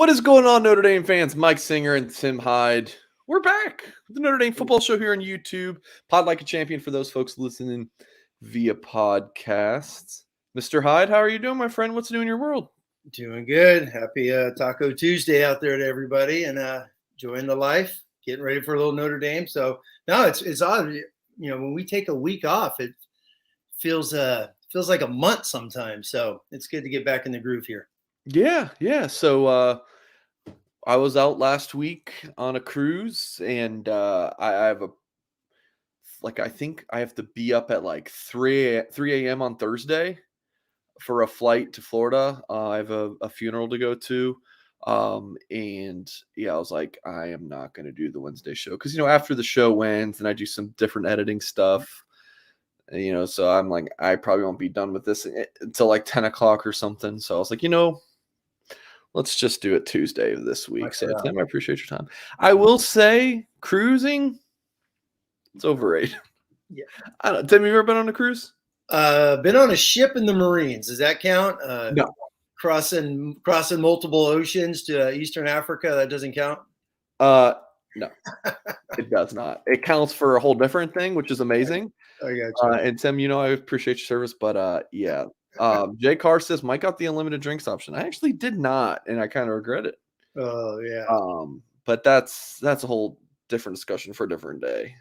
What is going on, Notre Dame fans? Mike Singer and Tim Hyde. We're back with the Notre Dame football show here on YouTube. Pod Like a Champion for those folks listening via podcasts. Mr. Hyde, how are you doing, my friend? What's new in your world? Doing good. Happy Taco Tuesday out there to everybody, and enjoying the life, getting ready for a little Notre Dame. So no, it's odd. You know, when we take a week off, it feels like a month sometimes. So it's good to get back in the groove here. Yeah. So I was out last week on a cruise, and I have I think I have to be up at like 3 a.m. on Thursday for a flight to Florida. I have a funeral to go to. And yeah, I was like, I am not going to do the Wednesday show because, after the show ends and I do some different editing stuff, so I'm like, I probably won't be done with this until like 10 o'clock or something. So I was like, let's just do it Tuesday of this week. So Tim, I appreciate your time. I will say cruising, it's overrated. Yeah. I don't know. Tim, you ever been on a cruise? Been on a ship in the Marines. Does that count? No. Crossing multiple oceans to Eastern Africa, that doesn't count? No, it does not. It counts for a whole different thing, which is amazing. I got you. And Tim, I appreciate your service, but yeah. Jay Carr says Mike got the unlimited drinks option. I actually did not, and I kind of regret it. Oh yeah. But that's a whole different discussion for a different day.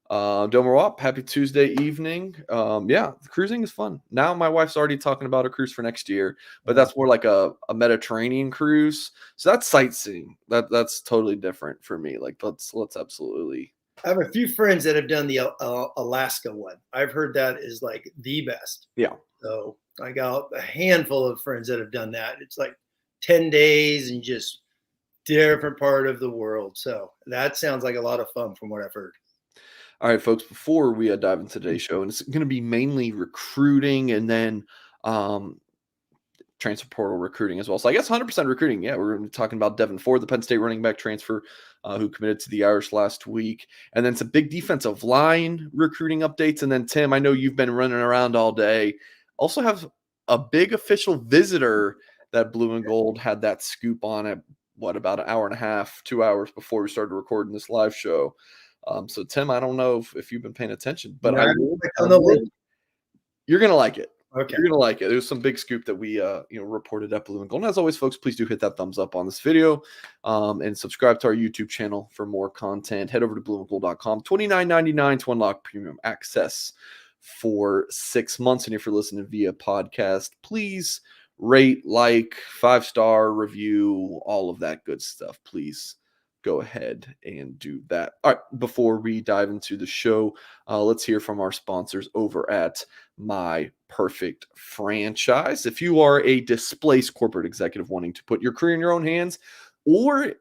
Domer Wap, happy Tuesday evening. Yeah, cruising is fun. Now my wife's already talking about a cruise for next year, but that's more like a Mediterranean cruise. So that's sightseeing. That's totally different for me. Like let's absolutely. I have a few friends that have done the Alaska one. I've heard that is like the best. Yeah. So I got a handful of friends that have done that. It's like 10 days and just different part of the world. So that sounds like a lot of fun from what I've heard. All right, folks, before we dive into today's show, and it's going to be mainly recruiting and then transfer portal recruiting as well. So I guess 100% recruiting. Yeah, we're going to be talking about Devin Ford, the Penn State running back transfer who committed to the Irish last week. And then some big defensive line recruiting updates. And then, Tim, I know you've been running around all day. Also have a big official visitor that Blue and Gold had that scoop on at, about an hour and a half, 2 hours before we started recording this live show. So Tim, I don't know if you've been paying attention, but you're going to like it. Okay. You're going to like it. There's some big scoop that we, reported at Blue and Gold. And as always, folks, please do hit that thumbs up on this video and subscribe to our YouTube channel for more content. Head over to blueandgold.com, $29.99 to unlock premium access for 6 months. And if you're listening via podcast, please rate, 5-star review, all of that good stuff. Please go ahead and do that. All right, before we dive into the show, let's hear from our sponsors over at My Perfect Franchise. If you are a displaced corporate executive wanting to put your career in your own hands, or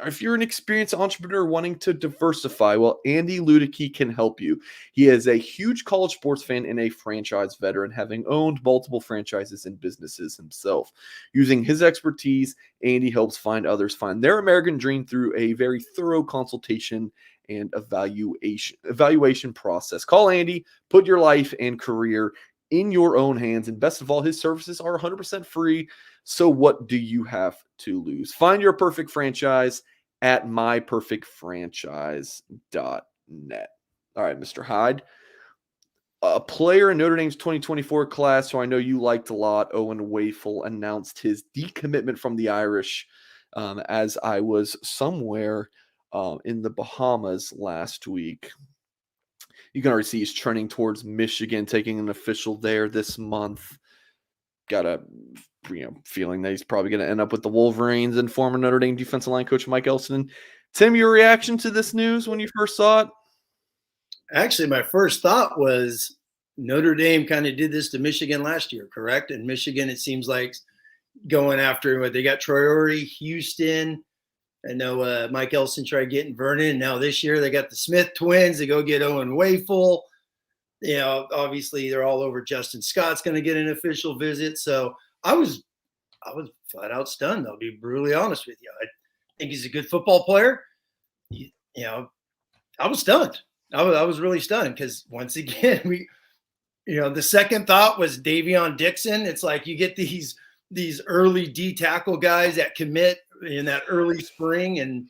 if you're an experienced entrepreneur wanting to diversify, well, Andy Ludicky can help you. He is a huge college sports fan and a franchise veteran, having owned multiple franchises and businesses himself. Using his expertise, Andy helps others find their American dream through a very thorough consultation and evaluation process. Call Andy, put your life and career in your own hands, and best of all, his services are 100% free. So what do you have to lose? Find your perfect franchise at myperfectfranchise.net. All right, Mr. Hyde, a player in Notre Dame's 2024 class who I know you liked a lot, Owen Wafel, announced his decommitment from the Irish as I was somewhere in the Bahamas last week. You can already see he's trending towards Michigan, taking an official there this month. Got a feeling that he's probably going to end up with the Wolverines and former Notre Dame defensive line coach Mike Elston. Tim, your reaction to this news when you first saw it? Actually, my first thought was Notre Dame kind of did this to Michigan last year, correct? And Michigan, it seems like going after what they got Troy Ory, Houston. I know Mike Elston tried getting Vernon. Now this year they got the Smith twins. They go get Owen Wafel. Obviously they're all over. Justin Scott's going to get an official visit. So I was flat out stunned. I'll be brutally honest with you. I think he's a good football player. I was stunned. I was really stunned because once again, the second thought was Davion Dixon. It's like you get these early D tackle guys that commit in that early spring, and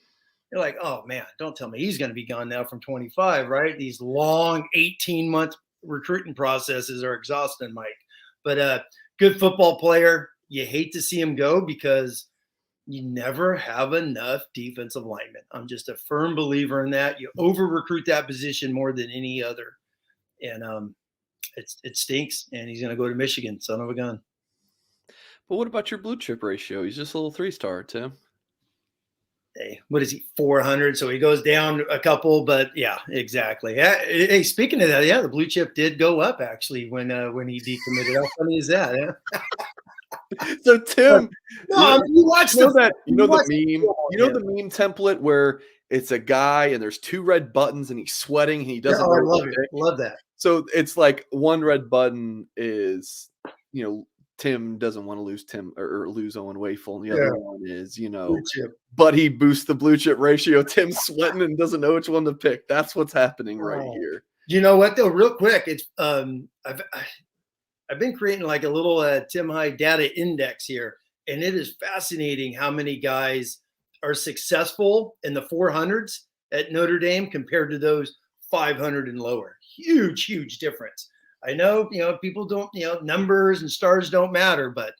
you're like, oh man, don't tell me he's going to be gone now from 25, right? These long 18-month recruiting processes are exhausting, Mike. But good football player. You hate to see him go because you never have enough defensive linemen. I'm just a firm believer in that. You over recruit that position more than any other, and it stinks. And he's going to go to Michigan, son of a gun. But what about your blue chip ratio? He's just a little 3-star, Tim. Hey, what is he, 400? So he goes down a couple, but yeah, exactly. Hey, speaking of that, yeah, the blue chip did go up actually when he decommitted. How funny is that? Yeah? So Tim, you watch the meme template where it's a guy and there's 2 red buttons and he's sweating and he doesn't. I love it. Love that. So it's like one red button is, Tim doesn't want to lose or lose Owen Wafel, and the other one is, but he boosts the blue chip ratio. Tim's sweating and doesn't know which one to pick. That's what's happening right here. You know what though? Real quick, it's I've been creating like a little Tim Hyde data index here, and it is fascinating how many guys are successful in the 400s at Notre Dame compared to those 500 and lower. Huge difference. I know, people don't, numbers and stars don't matter, but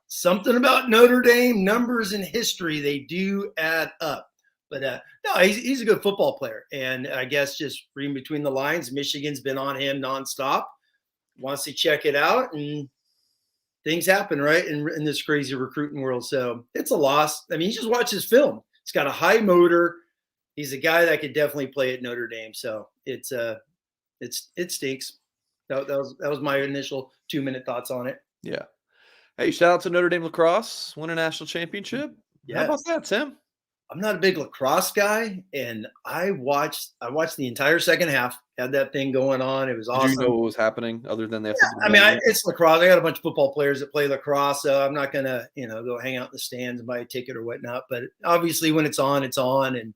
something about Notre Dame, numbers and history, they do add up. But no, he's a good football player. And I guess just reading between the lines, Michigan's been on him nonstop, wants to check it out, and things happen, right, in this crazy recruiting world. So it's a loss. I mean, you just watch his film. He's got a high motor. He's a guy that could definitely play at Notre Dame. So it stinks. That was my initial 2-minute thoughts on it. Yeah. Hey, shout out to Notre Dame lacrosse, win a national championship. Yes. How about that, Tim? I'm not a big lacrosse guy, and I watched the entire second half. Had that thing going on. It was awesome. Did you know what was happening other than that? It's lacrosse. I got a bunch of football players that play lacrosse, so I'm not gonna, go hang out in the stands and buy a ticket or whatnot. But obviously, when it's on, and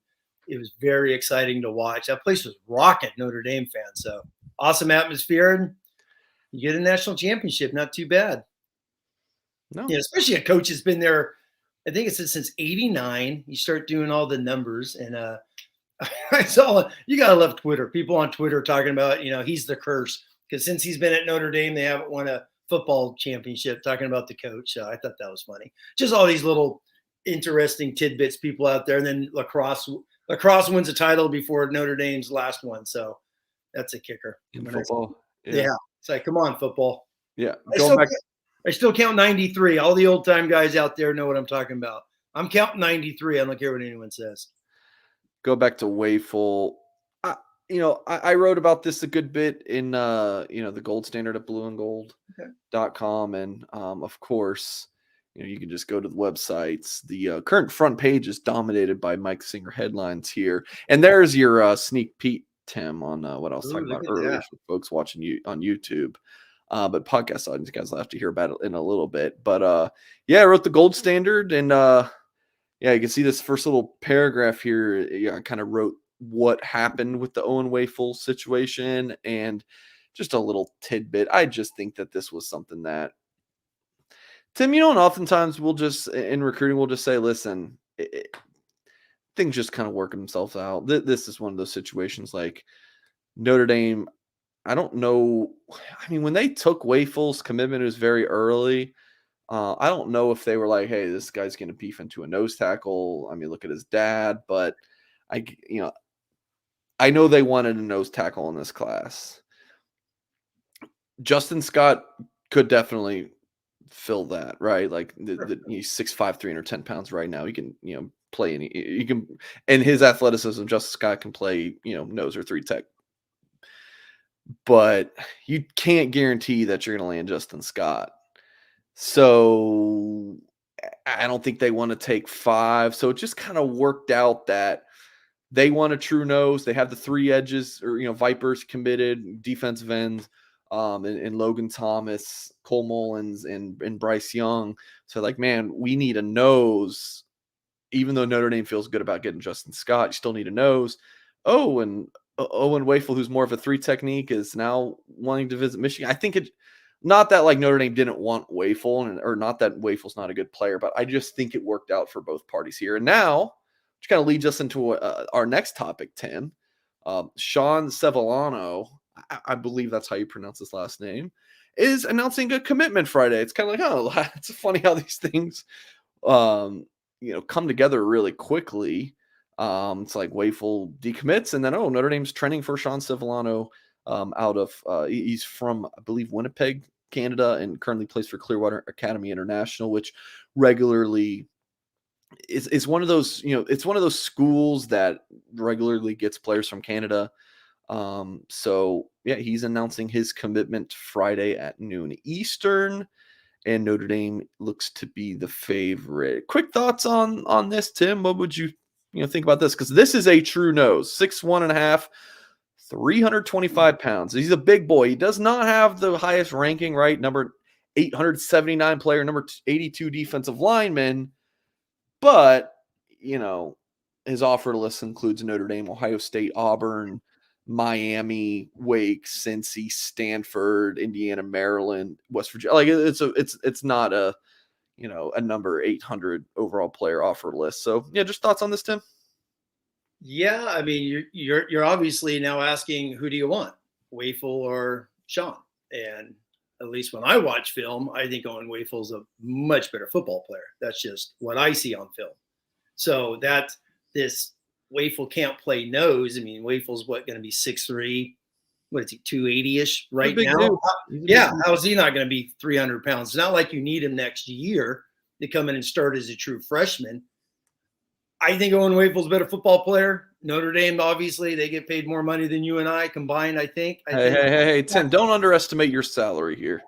it was very exciting to watch. That place was rocking, Notre Dame fans. So awesome atmosphere, and you get a national championship. Not too bad. No, especially a coach has been there. I think it's since '89. You start doing all the numbers, and I saw, you gotta love Twitter. People on Twitter talking about, he's the curse because since he's been at Notre Dame, they haven't won a football championship. Talking about the coach, so I thought that was funny. Just all these little interesting tidbits, people out there, and then lacrosse wins a title before Notre Dame's last one, so that's a kicker. In football, yeah, it's like, come on, football. Yeah, I still count 93. All the old time guys out there know what I'm talking about. I'm counting 93. I don't care what anyone says. Go back to Wafel. I wrote about this a good bit in the gold standard at blueandgold.com. And of course, you can just go to the websites. The current front page is dominated by Mike Singer headlines here. And there's your sneak peek, Tim, on what I was talking about earlier for folks watching you on YouTube. But podcast audience, you guys will have to hear about it in a little bit. But I wrote the gold standard, and you can see this first little paragraph here. I kind of wrote what happened with the Owen Wafel situation and just a little tidbit. I just think that this was something that, Tim, and oftentimes in recruiting, we'll just say, listen, things just kind of work themselves out. This is one of those situations like Notre Dame. I don't know. I mean, when they took Wafel's commitment, it was very early. I don't know if they were like, hey, this guy's going to beef into a nose tackle. I mean, look at his dad. But I know they wanted a nose tackle in this class. Justin Scott could definitely fill that, right? Like he's 6'5", 310 pounds right now. He can, play and his athleticism, Justin Scott can play, nose or 3 tech. But you can't guarantee that you're going to land Justin Scott. So I don't think they want to take 5. So it just kind of worked out that they want a true nose. They have the 3 edges or, Vipers committed, defensive ends, and Logan Thomas, Cole Mullins, and Bryce Young. So like, man, we need a nose. Even though Notre Dame feels good about getting Justin Scott, you still need a nose. And Owen Wafel, who's more of a 3 technique, is now wanting to visit Michigan. I think Not that like Notre Dame didn't want Wafel, or not that Wafel's not a good player, but I just think it worked out for both parties here. And now, which kind of leads us into our next topic, Tim. Sean Sevillano, I believe that's how you pronounce his last name, is announcing a commitment Friday. It's kind of like, oh, it's funny how these things, come together really quickly. It's like Wafel decommits, and then Notre Dame's trending for Sean Sevillano. Out of he's from, I believe, Winnipeg, Canada, and currently plays for Clearwater Academy International, which regularly is one of those, it's one of those schools that regularly gets players from Canada. So yeah, he's announcing his commitment Friday at noon Eastern, and Notre Dame looks to be the favorite. Quick thoughts on this, Tim? What would you think about this? Because this is a true nose, 6'1.5", 325 pounds. He's a big boy. He does not have the highest ranking, right? Number 879 player, number 82 defensive lineman. But, his offer list includes Notre Dame, Ohio State, Auburn, Miami, Wake, Cincy, Stanford, Indiana, Maryland, West Virginia. Like it's not a number 800 overall player offer list. So yeah, just thoughts on this, Tim? Yeah, I mean, you're obviously now asking, who do you want, Wafel or Sean? And at least when I watch film, I think Owen Wafel's a much better football player. That's just what I see on film. So that this Wafel can't play nose. I mean, Wafel's going to be 6'3", what is he, 280-ish right now? Yeah, how is he not going to be 300 pounds? It's not like you need him next year to come in and start as a true freshman. I think Owen Wafel's a better football player. Notre Dame, obviously, they get paid more money than you and I combined, I think. Hey, Tim, don't underestimate your salary here.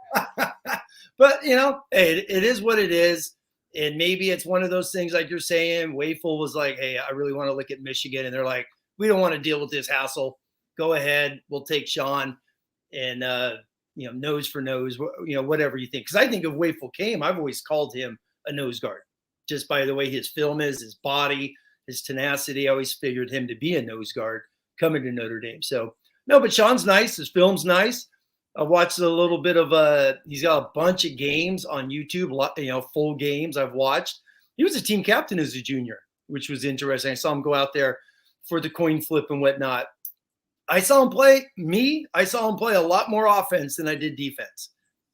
But, hey, it is what it is. And maybe it's one of those things like you're saying. Wafel was like, hey, I really want to look at Michigan. And they're like, we don't want to deal with this hassle. Go ahead. We'll take Sean. And, nose for nose, whatever you think. Because I think if Wafel came, I've always called him a nose guard. Just by the way his film is, his body, his tenacity. I always figured him to be a nose guard coming to Notre Dame. So, no, but Sean's nice. His film's nice. I watched a little bit of he's got a bunch of games on YouTube, full games I've watched. He was a team captain as a junior, which was interesting. I saw him go out there for the coin flip and whatnot. I saw him play a lot more offense than I did defense.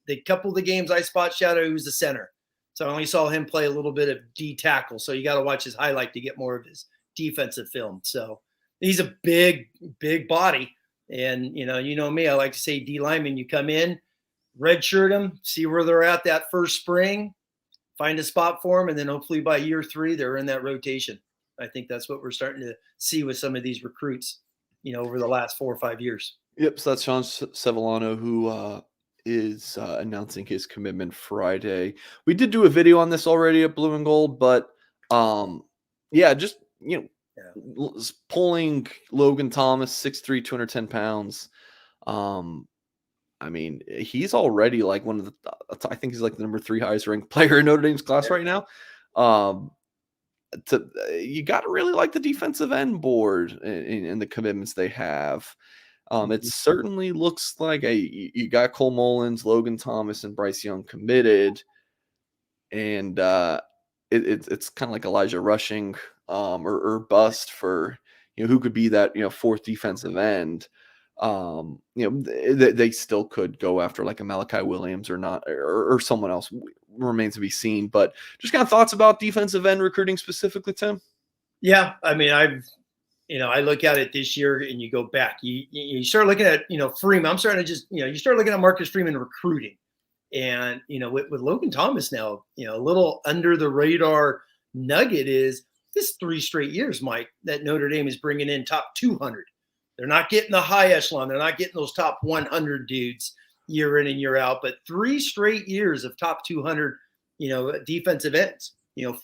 The couple of the games I spot shadowed, he was the center. So I only saw him play a little bit of D tackle. So you got to watch his highlight to get more of his defensive film. So he's a big, big body. And, you know me, I like to say D lineman, you come in, redshirt them, see where they're at that first spring, find a spot for them. And then hopefully by year 3, they're in that rotation. I think that's what we're starting to see with some of these recruits, over the last 4 or 5 years. Yep. So that's Sean Sevillano, who is announcing his commitment Friday. We did do a video on this already at Blue and Gold, but just pulling Logan Thomas, 6'3", 210 pounds. I mean, he's already like one of the, I think he's like the number 3 highest ranked player in Notre Dame's class right now. You got to really like the defensive end board and the commitments they have. It certainly looks like you got Cole Mullins, Logan Thomas, and Bryce Young committed, and it's kind of like Elijah Rushing or bust for who could be that 4th defensive end. They still could go after like a Malachi Williams or not, or someone else. Remains to be seen. But just kind of thoughts about defensive end recruiting specifically, Tim? Yeah, I mean, I look at it this year and you go back. You start looking at, Freeman. I'm starting to just, you start looking at Marcus Freeman recruiting. And, with Logan Thomas now, a little under the radar nugget is this 3 straight years, Mike, that Notre Dame is bringing in top 200. They're not getting the high echelon. They're not getting those top 100 dudes year in and year out, but 3 straight years of top 200, defensive ends.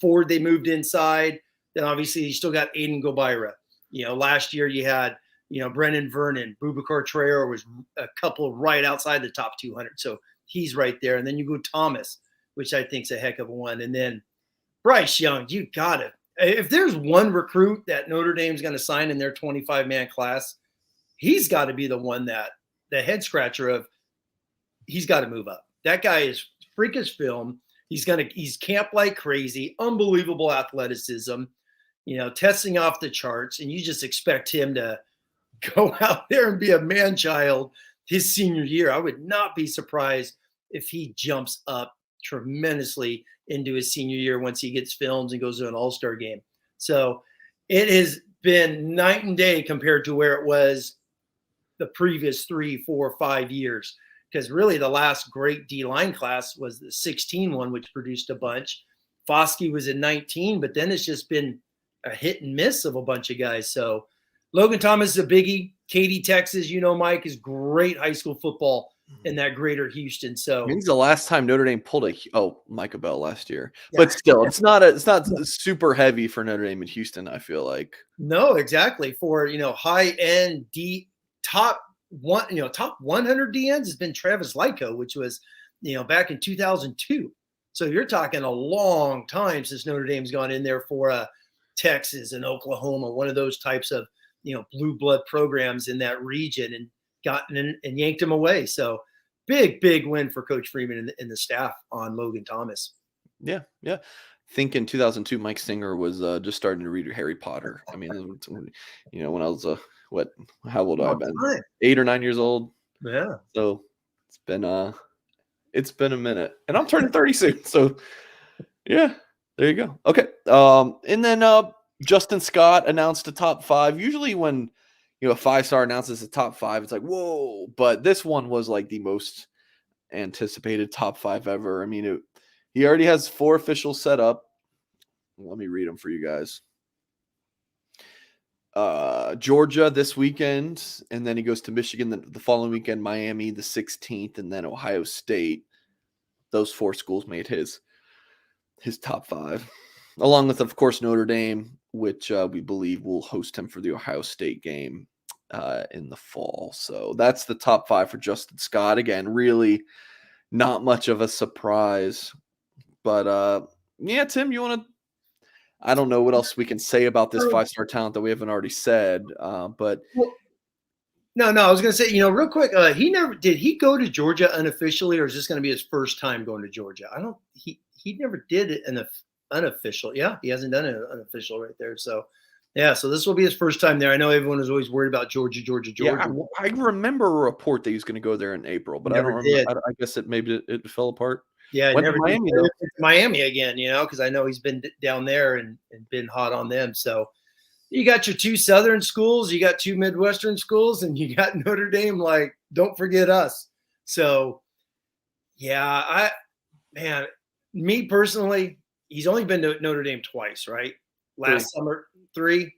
Ford, they moved inside. Then obviously you still got Aiden Gobira. Last year you had, Brennan Vernon, Boubacar Traore was a couple right outside the top 200. So he's right there. And then you go Thomas, which I think is a heck of a one. And then Bryce Young, you got it. If there's one recruit that Notre Dame's going to sign in their 25-man class, he's got to be the one that the head scratcher of, he's got to move up. That guy is freakish film. He's camp like crazy, unbelievable athleticism, testing off the charts, and you just expect him to go out there and be a man child his senior year. I would not be surprised if he jumps up tremendously into his senior year once he gets films and goes to an all-star game. So it has been night and day compared to where it was the previous 3, 4, 5 years. Because really the last great D-line class was the 16 one, which produced a bunch. Foskey was in 19, but then it's just been a hit and miss of a bunch of guys. So Logan Thomas is a biggie. Katy, Texas, Mike, is great high school football in that greater Houston. So when's the last time Notre Dame pulled Micah Bell last year? Yeah. But still, it's not super heavy for Notre Dame in Houston, I feel like. No, exactly. For high end top 100 DNs has been Travis Lyko, which was back in 2002. So you're talking a long time since Notre Dame's gone in there for Texas and Oklahoma, one of those types of blue blood programs in that region, and gotten and yanked him away. So big win for Coach Freeman and the staff on Logan Thomas. Yeah. I think in 2002, Mike Singer was just starting to read Harry Potter. I mean, when I was how old have I been? 8 or 9 years old. Yeah. So it's been a minute, and I'm turning 30 soon. So yeah, there you go. Okay. And then Justin Scott announced a top 5. Usually when a 5-star announces a top 5, it's like, whoa. But this one was like the most anticipated top 5 ever. I mean, he already has 4 officials set up. Let me read them for you guys. Georgia this weekend, and then he goes to Michigan the following weekend, Miami the 16th, and then Ohio State. Those 4 schools made his top 5, along with, of course, Notre Dame, which we believe will host him for the Ohio State game in the fall. So that's the top 5 for Justin Scott. Again, really not much of a surprise. But yeah, Tim, you want to? I don't know what else we can say about this 5-star talent that we haven't already said. But no, I was going to say, real quick, did he go to Georgia unofficially, or is this going to be his first time going to Georgia? He never did it in the unofficial. Yeah, he hasn't done it unofficial right there. So yeah, so this will be his first time there. I know everyone was always worried about Georgia. Yeah, I remember a report that he was going to go there in April, but I don't remember. I guess it fell apart. Yeah, never Miami though. Miami again, because I know he's been down there and been hot on them. So you got your 2 Southern schools, you got 2 Midwestern schools, and you got Notre Dame. Like, don't forget us. So yeah, me personally, he's only been to Notre Dame twice, right? Last summer, 3.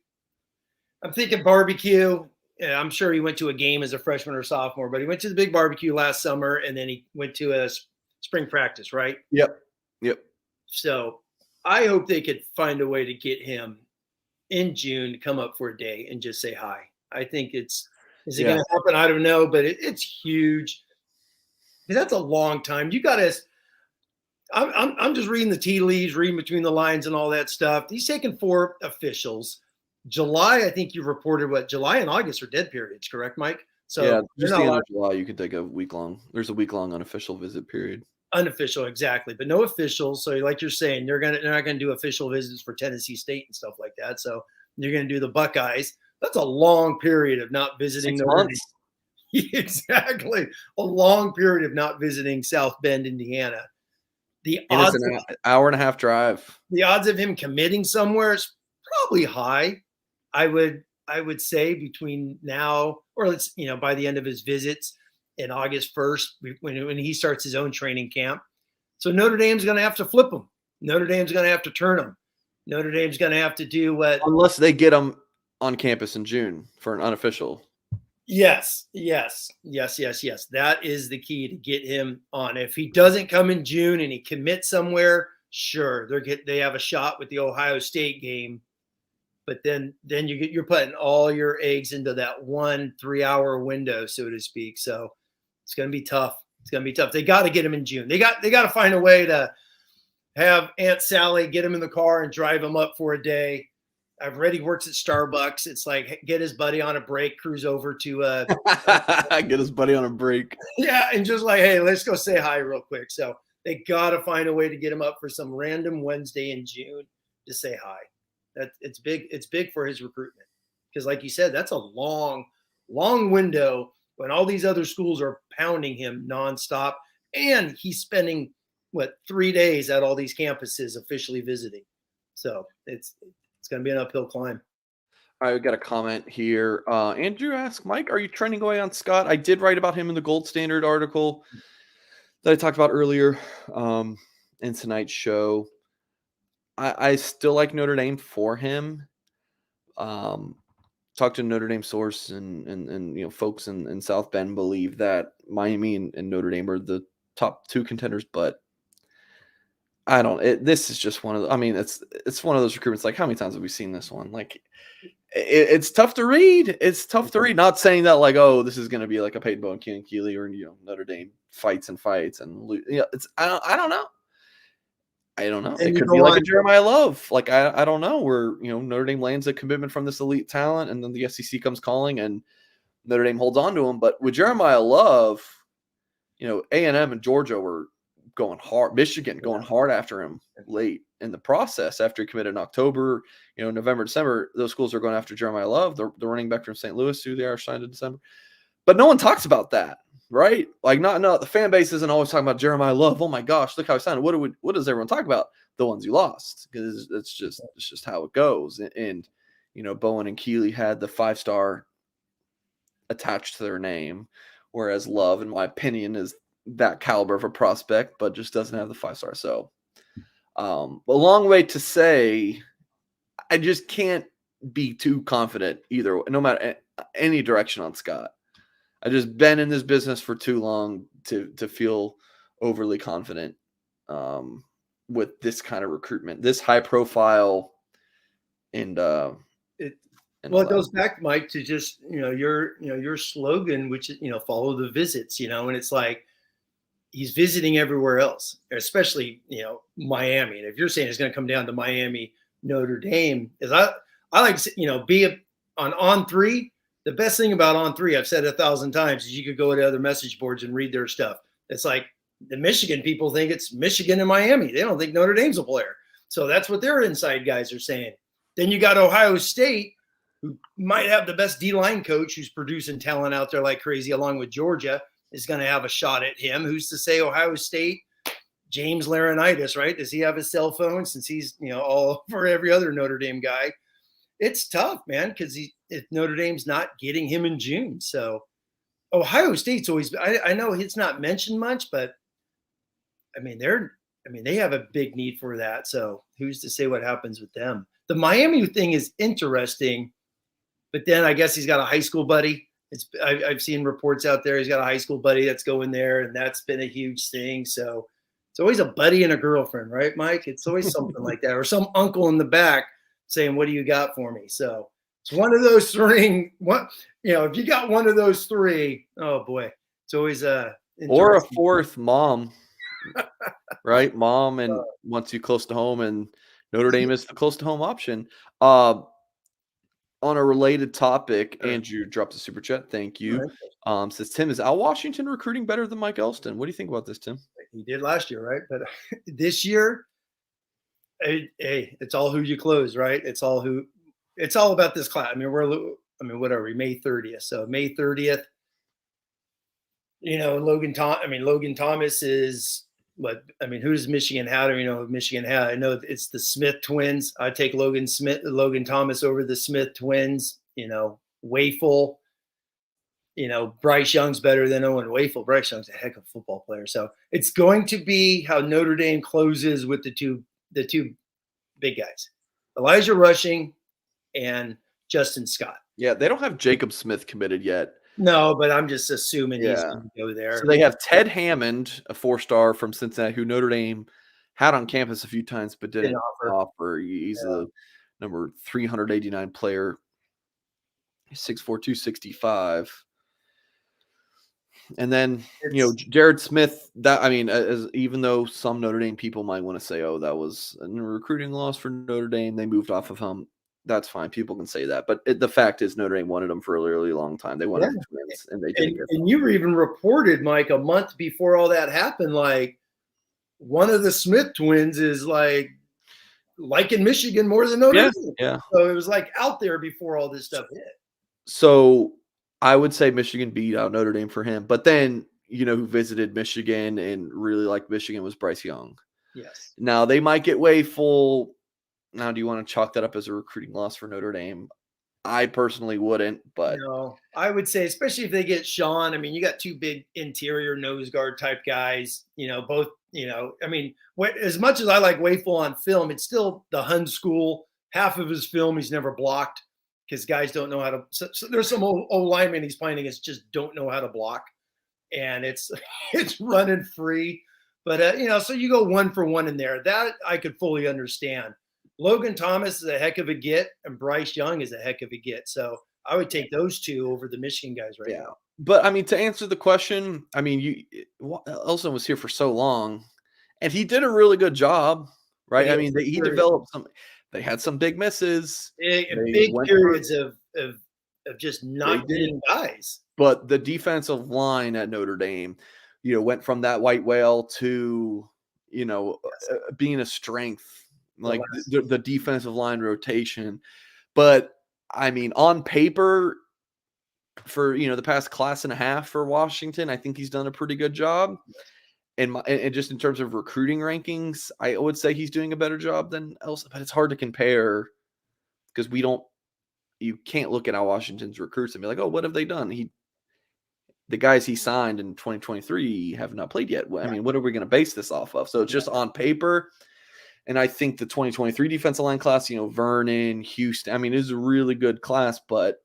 I'm thinking barbecue. Yeah, I'm sure he went to a game as a freshman or sophomore, but he went to the big barbecue last summer, and then he went to a spring practice, right? Yep. So I hope they could find a way to get him in June to come up for a day and just say hi. I think is it going to happen? I don't know, but it's huge. That's a long time. You got to. I'm just reading the tea leaves, reading between the lines and all that stuff. He's taken 4 officials. July, I think you reported July and August are dead periods, correct, Mike? So yeah, just the end of July, you could take a week-long. There's a week-long unofficial visit period. Unofficial, exactly, but no officials. So, like you're saying, they're not gonna do official visits for Tennessee State and stuff like that. So you're gonna do the Buckeyes. That's a long period of not visiting. 6 months. Exactly, a long period of not visiting South Bend, Indiana. The odds, it's an hour and a half drive. The odds of him committing somewhere is probably high. I would say between now or by the end of his visits in August 1st, when he starts his own training camp. So Notre Dame's going to have to flip him. Notre Dame's going to have to turn him. Notre Dame's going to have to do what, unless they get him on campus in June for an unofficial. Yes. That is the key to get him on. If he doesn't come in June and he commits somewhere, sure, they have a shot with the Ohio State game. But then you're putting all your eggs into that 1 3-hour window, so to speak. So it's going to be tough. They got to get him in June. They got to find a way to have Aunt Sally get him in the car and drive him up for a day. I've read he works at Starbucks. It's like get his buddy on a break, cruise over to Get his buddy on a break. yeah, and just like, hey, let's go say hi real quick. So they gotta find a way to get him up for some random Wednesday in June to say hi. That it's big. It's big for his recruitment because, like you said, that's a long, long window when all these other schools are pounding him nonstop, and he's spending what 3 days at all these campuses officially visiting. So it's going to be an uphill climb. All right, we got a comment here. Andrew asks, Mike, are you trending away on Scott? I did write about him in the Gold Standard article that I talked about earlier in tonight's show. I still like Notre Dame for him. Talked to a Notre Dame source and folks in South Bend believe that Miami and Notre Dame are the top 2 contenders, but I don't. This is just one of the. I mean, it's one of those recruitments. Like, how many times have we seen this one? Like, it's tough to read. It's tough to read. Not saying that like, oh, this is going to be like a Peyton Bowen, Keenan Keeley, or Notre Dame fights and it's. I don't know. I don't know. It could be like a Jeremiah Love. Like, I don't know. Where Notre Dame lands a commitment from this elite talent, and then the SEC comes calling, and Notre Dame holds on to him. But with Jeremiah Love, A&M and Georgia were going hard. Michigan going hard after him late in the process after he committed in October, November, December. Those schools are going after Jeremiah Love, the running back from St. Louis, who the Irish signed in December. But no one talks about that, right? Like, the fan base isn't always talking about Jeremiah Love. Oh my gosh, look how he signed. What does everyone talk about? The ones you lost, because it's just how it goes. And Bowen and Keeley had the 5-star attached to their name, whereas Love, in my opinion, is that caliber of a prospect, but just doesn't have the 5-star. So a long way to say I just can't be too confident either, no matter any direction on Scott. I've just been in this business for too long to feel overly confident with this kind of recruitment, this high profile. And it goes back, Mike, to just your slogan, which is follow the visits, and it's like he's visiting everywhere else, especially Miami. And if you're saying it's going to come down to Miami, Notre Dame, is I like to be on 3. The best thing about On 3, I've said 1,000 times, is you could go to other message boards and read their stuff. It's like the Michigan people think it's Michigan and Miami. They don't think Notre Dame's a player. So that's what their inside guys are saying. Then you got Ohio State, who might have the best D-line coach who's producing talent out there like crazy, along with Georgia, is going to have a shot at him. Who's to say Ohio State, James Laurinaitis, right? Does he have his cell phone since he's, all over every other Notre Dame guy? It's tough, man, because if Notre Dame's not getting him in June. So Ohio State's always, I know it's not mentioned much, but they have a big need for that. So who's to say what happens with them? The Miami thing is interesting, but then I guess he's got a high school buddy. I've seen reports out there. He's got a high school buddy that's going there, and that's been a huge thing. So it's always a buddy and a girlfriend, right, Mike? It's always something like that, or some uncle in the back saying, "What do you got for me?" So it's one of those 3. If you got one of those 3, oh boy, it's always or a 4th mom, right? Mom and wants you close to home, and Notre Dame is the close to home option. On a related topic, Andrew dropped a super chat. Thank you. Says Tim, is Al Washington recruiting better than Mike Elston? What do you think about this, Tim? He did last year, right? But this year, hey, it's all who you close, right? It's all about this class. What are we? May 30th. So May 30th, Logan Thomas is what? Who does Michigan have? Do you know Michigan have? I know it's the Smith twins. I take Logan Thomas over the Smith twins. Wafel. Bryce Young's better than Owen Wafel. Bryce Young's a heck of a football player. So it's going to be how Notre Dame closes with the two big guys, Elijah Rushing and Justin Scott. Yeah, they don't have Jacob Smith committed yet. No, but I'm just assuming he's going to go there. So they have Ted Hammond, a 4-star from Cincinnati, who Notre Dame had on campus a few times but didn't offer. He's the number 389 player. He's 6'4", 265. And then, Jared Smith, even though some Notre Dame people might want to say, oh, that was a recruiting loss for Notre Dame, they moved off of him. that's fine. People can say that. But the fact is Notre Dame wanted him for a really long time. They wanted the twins, and they didn't get them. And you were even reported, Mike, a month before all that happened, like one of the Smith twins is like liking Michigan more than Notre Dame. Yeah. So it was like out there before all this stuff hit. So I would say Michigan beat out Notre Dame for him. But then, who visited Michigan and really liked Michigan was Bryce Young. Yes. Now, they might get way full. Now, do you want to chalk that up as a recruiting loss for Notre Dame? I personally wouldn't, but no, I would say, especially if they get Sean. I mean, you got two big interior nose guard type guys. Both. I mean, as much as I like Wayful on film, it's still the Hun school. Half of his film he's never blocked because guys don't know how to. So there's some old linemen he's playing against just don't know how to block, and it's running free. But so you go 1 for 1 in there. That I could fully understand. Logan Thomas is a heck of a get, and Bryce Young is a heck of a get. So I would take those two over the Michigan guys right now. But I mean, to answer the question, I mean, Elson was here for so long, and he did a really good job, right? I mean, he developed some. They had some big misses, big periods of just not getting guys. But the defensive line at Notre Dame, went from that white whale to being a strength. Like the defensive line rotation. But I mean, on paper for, the past class and a half for Washington, I think he's done a pretty good job. And just in terms of recruiting rankings, I would say he's doing a better job than else, but it's hard to compare because you can't look at how Washington's recruits and be like, oh, what have they done? The guys he signed in 2023 have not played yet. I mean, what are we going to base this off of? So it's just on paper. And I think the 2023 defensive line class, Vernon, Houston, I mean, it is a really good class, but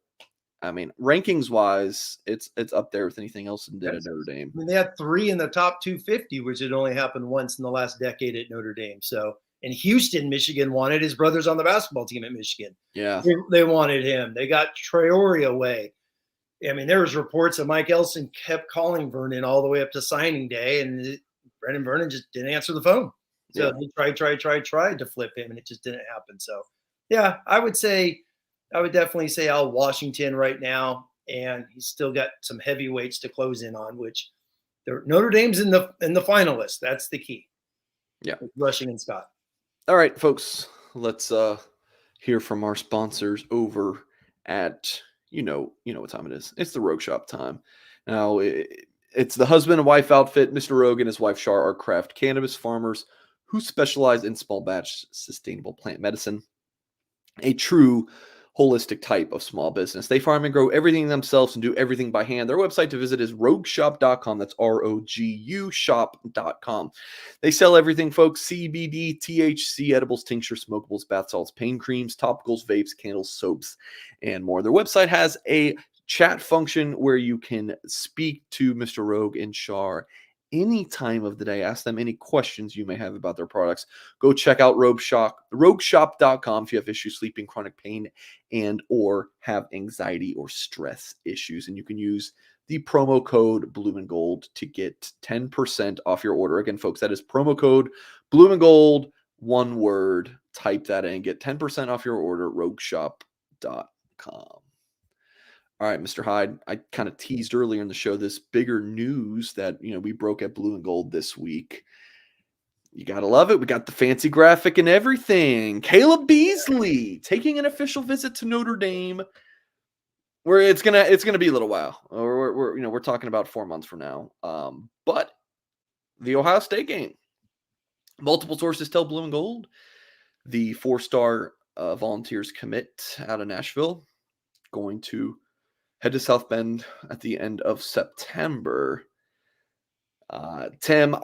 I mean, rankings-wise, it's up there with anything else in Notre Dame. I mean, they had 3 in the top 250, which had only happened once in the last decade at Notre Dame. So, and Houston, Michigan wanted his brothers on the basketball team at Michigan. Yeah. They wanted him. They got Traore away. I mean, there was reports that Mike Elson kept calling Vernon all the way up to signing day, and Brendan Vernon just didn't answer the phone. So he tried to flip him, and it just didn't happen. So, yeah, I would definitely say Al Washington right now, and he's still got some heavyweights to close in on, which Notre Dame's in the finalists. That's the key. Yeah, Rushing and Scott. All right, folks, let's hear from our sponsors over at you know what time it is. It's the Rogue Shop time. Now it's the husband and wife outfit. Mr. Rogue and his wife Shar are craft cannabis farmers who specialize in small batch sustainable plant medicine, a true holistic type of small business. They farm and grow everything themselves and do everything by hand. Their website to visit is rogueshop.com. That's ROGU shop.com. They sell everything, folks: CBD, THC, edibles, tinctures, smokables, bath salts, pain creams, topicals, vapes, candles, soaps, and more. Their website has a chat function where you can speak to Mr. Rogue and Shar any time of the day. Ask them any questions you may have about their products. Go check out rogueshop.com if you have issues sleeping, chronic pain, and or have anxiety or stress issues. And you can use the promo code Blue and Gold to get 10% off your order. Again, folks, that is promo code Blue and Gold, one word. Type that in, get 10% off your order, rogueshop.com. All right, Mr. Hyde, I kind of teased earlier in the show this bigger news that, we broke at Blue and Gold this week. You got to love it. We got the fancy graphic and everything. Caleb Beasley taking an official visit to Notre Dame, where it's going to be a little while. We're talking about 4 months from now. But the Ohio State game, multiple sources tell Blue and Gold, the 4-star Volunteers commit out of Nashville going to head to South Bend at the end of September. Tim,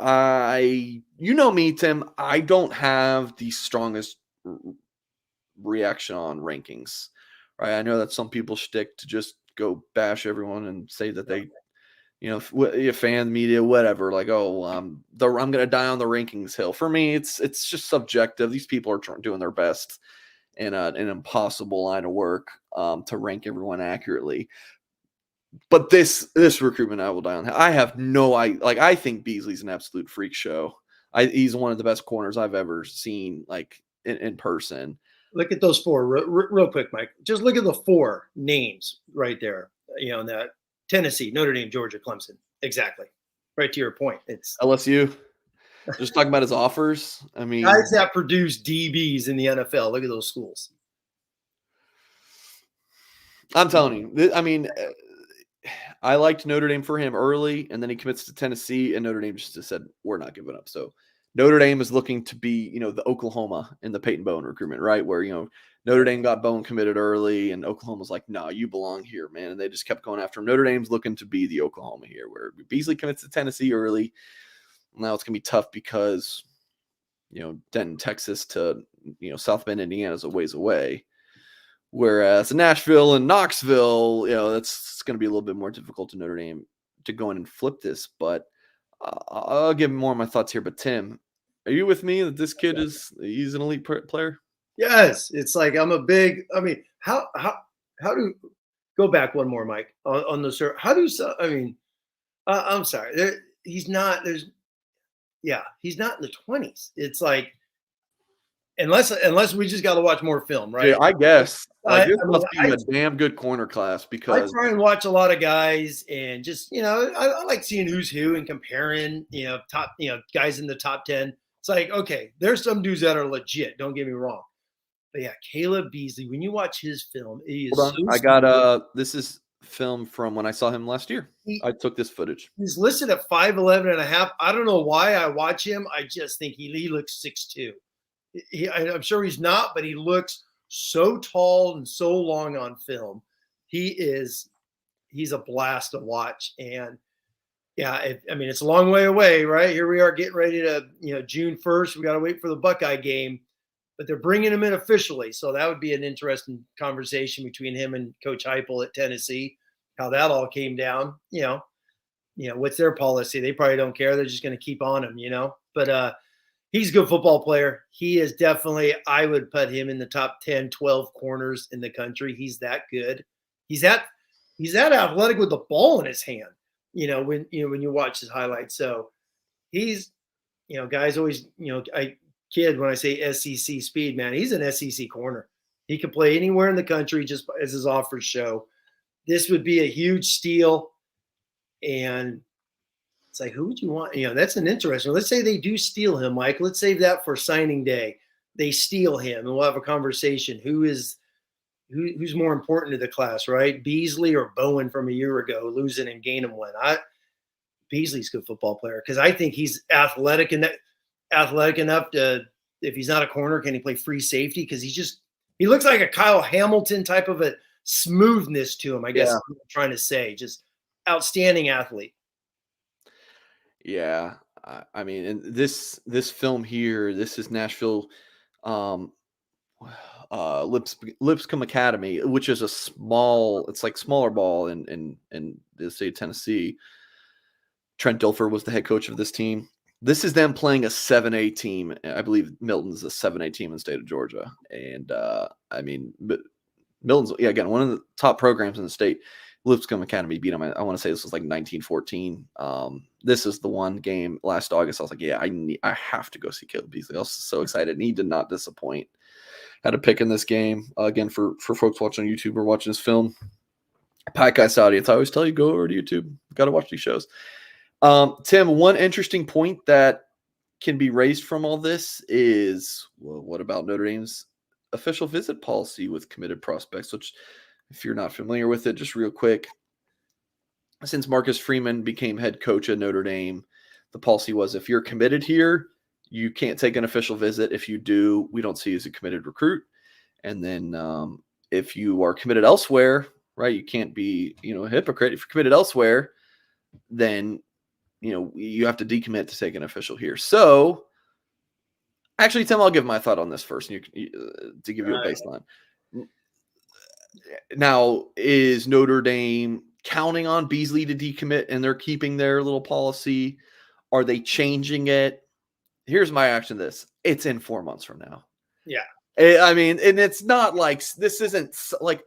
you know me, Tim. I don't have the strongest reaction on rankings, right? I know that some people shtick to just go bash everyone and say that they, fan media, whatever. Like, I'm going to die on the rankings hill. For me, it's just subjective. These people are doing their best in an impossible line of work to rank everyone accurately. But this recruitment, I will die on. I think Beasley's an absolute freak show. He's one of the best corners I've ever seen, like in person. Look at those four real quick, Mike. Just look at the four names right there. In that Tennessee, Notre Dame, Georgia, Clemson. Exactly. Right to your point. It's LSU. Just talking about his offers. I mean, guys that produce DBs in the NFL. Look at those schools. I'm telling you. I mean, I liked Notre Dame for him early, and then he commits to Tennessee, and Notre Dame just said, we're not giving up. So Notre Dame is looking to be, the Oklahoma in the Peyton Bowen recruitment, right? Where, Notre Dame got Bowen committed early, and Oklahoma's like, no, you belong here, man. And they just kept going after him. Notre Dame's looking to be the Oklahoma here, where Beasley commits to Tennessee early. Now it's going to be tough because, Denton, Texas to, South Bend, Indiana is a ways away. Whereas Nashville and Knoxville, that's going to be a little bit more difficult to Notre Dame to go in and flip this. But I'll give more of my thoughts here. But Tim, are you with me that this kid he's an elite player? Yes, it's like how do go back one more, Mike, on the sir? How do I'm sorry, he's not. He's not in the 20s. It's like unless we just got to watch more film, right? Yeah, I guess. This must be a damn good corner class because I try and watch a lot of guys and just I like seeing who's who and comparing top guys in the top 10. It's like, okay, there's some dudes that are legit. Don't get me wrong. But yeah, Caleb Beasley, when you watch his film, he is I got this is film from when I saw him last year. I took this footage. He's listed at 5'11 and a half. I don't know why I watch him. I just think he looks 6'2". I'm sure he's not, but he looks so tall and so long on film. He's a blast to watch. And yeah, it's a long way away, right? Here we are getting ready to, June 1st. We got to wait for the Buckeye game. But they're bringing him in officially. So that would be an interesting conversation between him and Coach Heupel at Tennessee, how that all came down. What's their policy? They probably don't care. They're just going to keep on him, But he's a good football player. He is definitely, I would put him in the top 10, 12 corners in the country. He's that good. He's that athletic with the ball in his hand, when you watch his highlights. So he's, guys always, when I say SEC speed, man, he's an SEC corner. He can play anywhere in the country just as his offers show. This would be a huge steal. And it's like, who would you want? That's an interesting. Let's say they do steal him, Mike. Let's save that for signing day. They steal him, and we'll have a conversation. Who's more important to the class, right? Beasley or Bowen from a year ago, losing and gaining one. Beasley's a good football player because I think he's athletic enough to, if he's not a corner, can he play free safety? Because he looks like a Kyle Hamilton type of a smoothness to him, I guess. I'm trying to say, just outstanding athlete. Yeah, I mean, and this film here, this is Nashville, Lipscomb Academy, which is it's like smaller ball in the state of Tennessee. Trent Dilfer was the head coach of this team. This is them playing a 7A team. I believe Milton's a 7A team in the state of Georgia. And, Milton's, again, one of the top programs in the state. Lipscomb Academy beat them. I want to say this was like 1914. This is the one game last August. I was like, yeah, I have to go see Caleb Beasley. I was so excited, and he did not disappoint. Had a pick in this game. Again, for folks watching on YouTube or watching this film, podcast audience, I always tell you, go over to YouTube. Got to watch these shows. Tim, one interesting point that can be raised from all this is, well, what about Notre Dame's official visit policy with committed prospects, which, if you're not familiar with it, just real quick, since Marcus Freeman became head coach at Notre Dame, the policy was if you're committed here, you can't take an official visit. If you do, we don't see you as a committed recruit. And then if you are committed elsewhere, right, you can't be, a hypocrite. If you're committed elsewhere, then, you have to decommit to take an official here. So, actually, Tim, I'll give my thought on this first to give you a baseline. Now, is Notre Dame counting on Beasley to decommit and they're keeping their little policy? Are they changing it? Here's my reaction to this. It's in 4 months from now. Yeah. I mean, and it's not like, this isn't like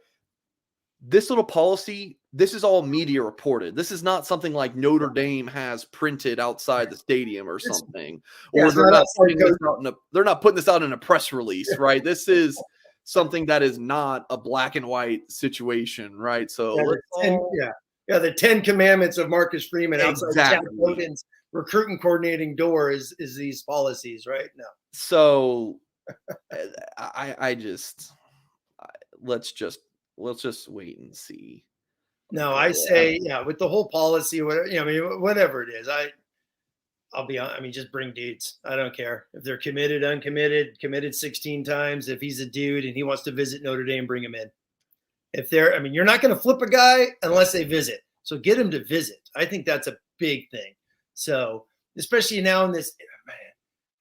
this little policy. This is all media reported. This is not something like Notre Dame has printed outside the stadium or something. Or they're not putting this out in a press release, right? This is something that is not a black and white situation, right? So the 10 commandments of Marcus Freeman outside Chad exactly. Logan's recruiting coordinating door is these policies, right? No. So let's just wait and see. No, I say, with the whole policy, whatever, I mean, whatever it is, I'll be honest. I mean, just bring dudes. I don't care if they're committed, uncommitted, committed 16 times. If he's a dude and he wants to visit Notre Dame, bring him in. If they're, I mean, you're not going to flip a guy unless they visit. So get him to visit. I think that's a big thing. So especially now in this, man,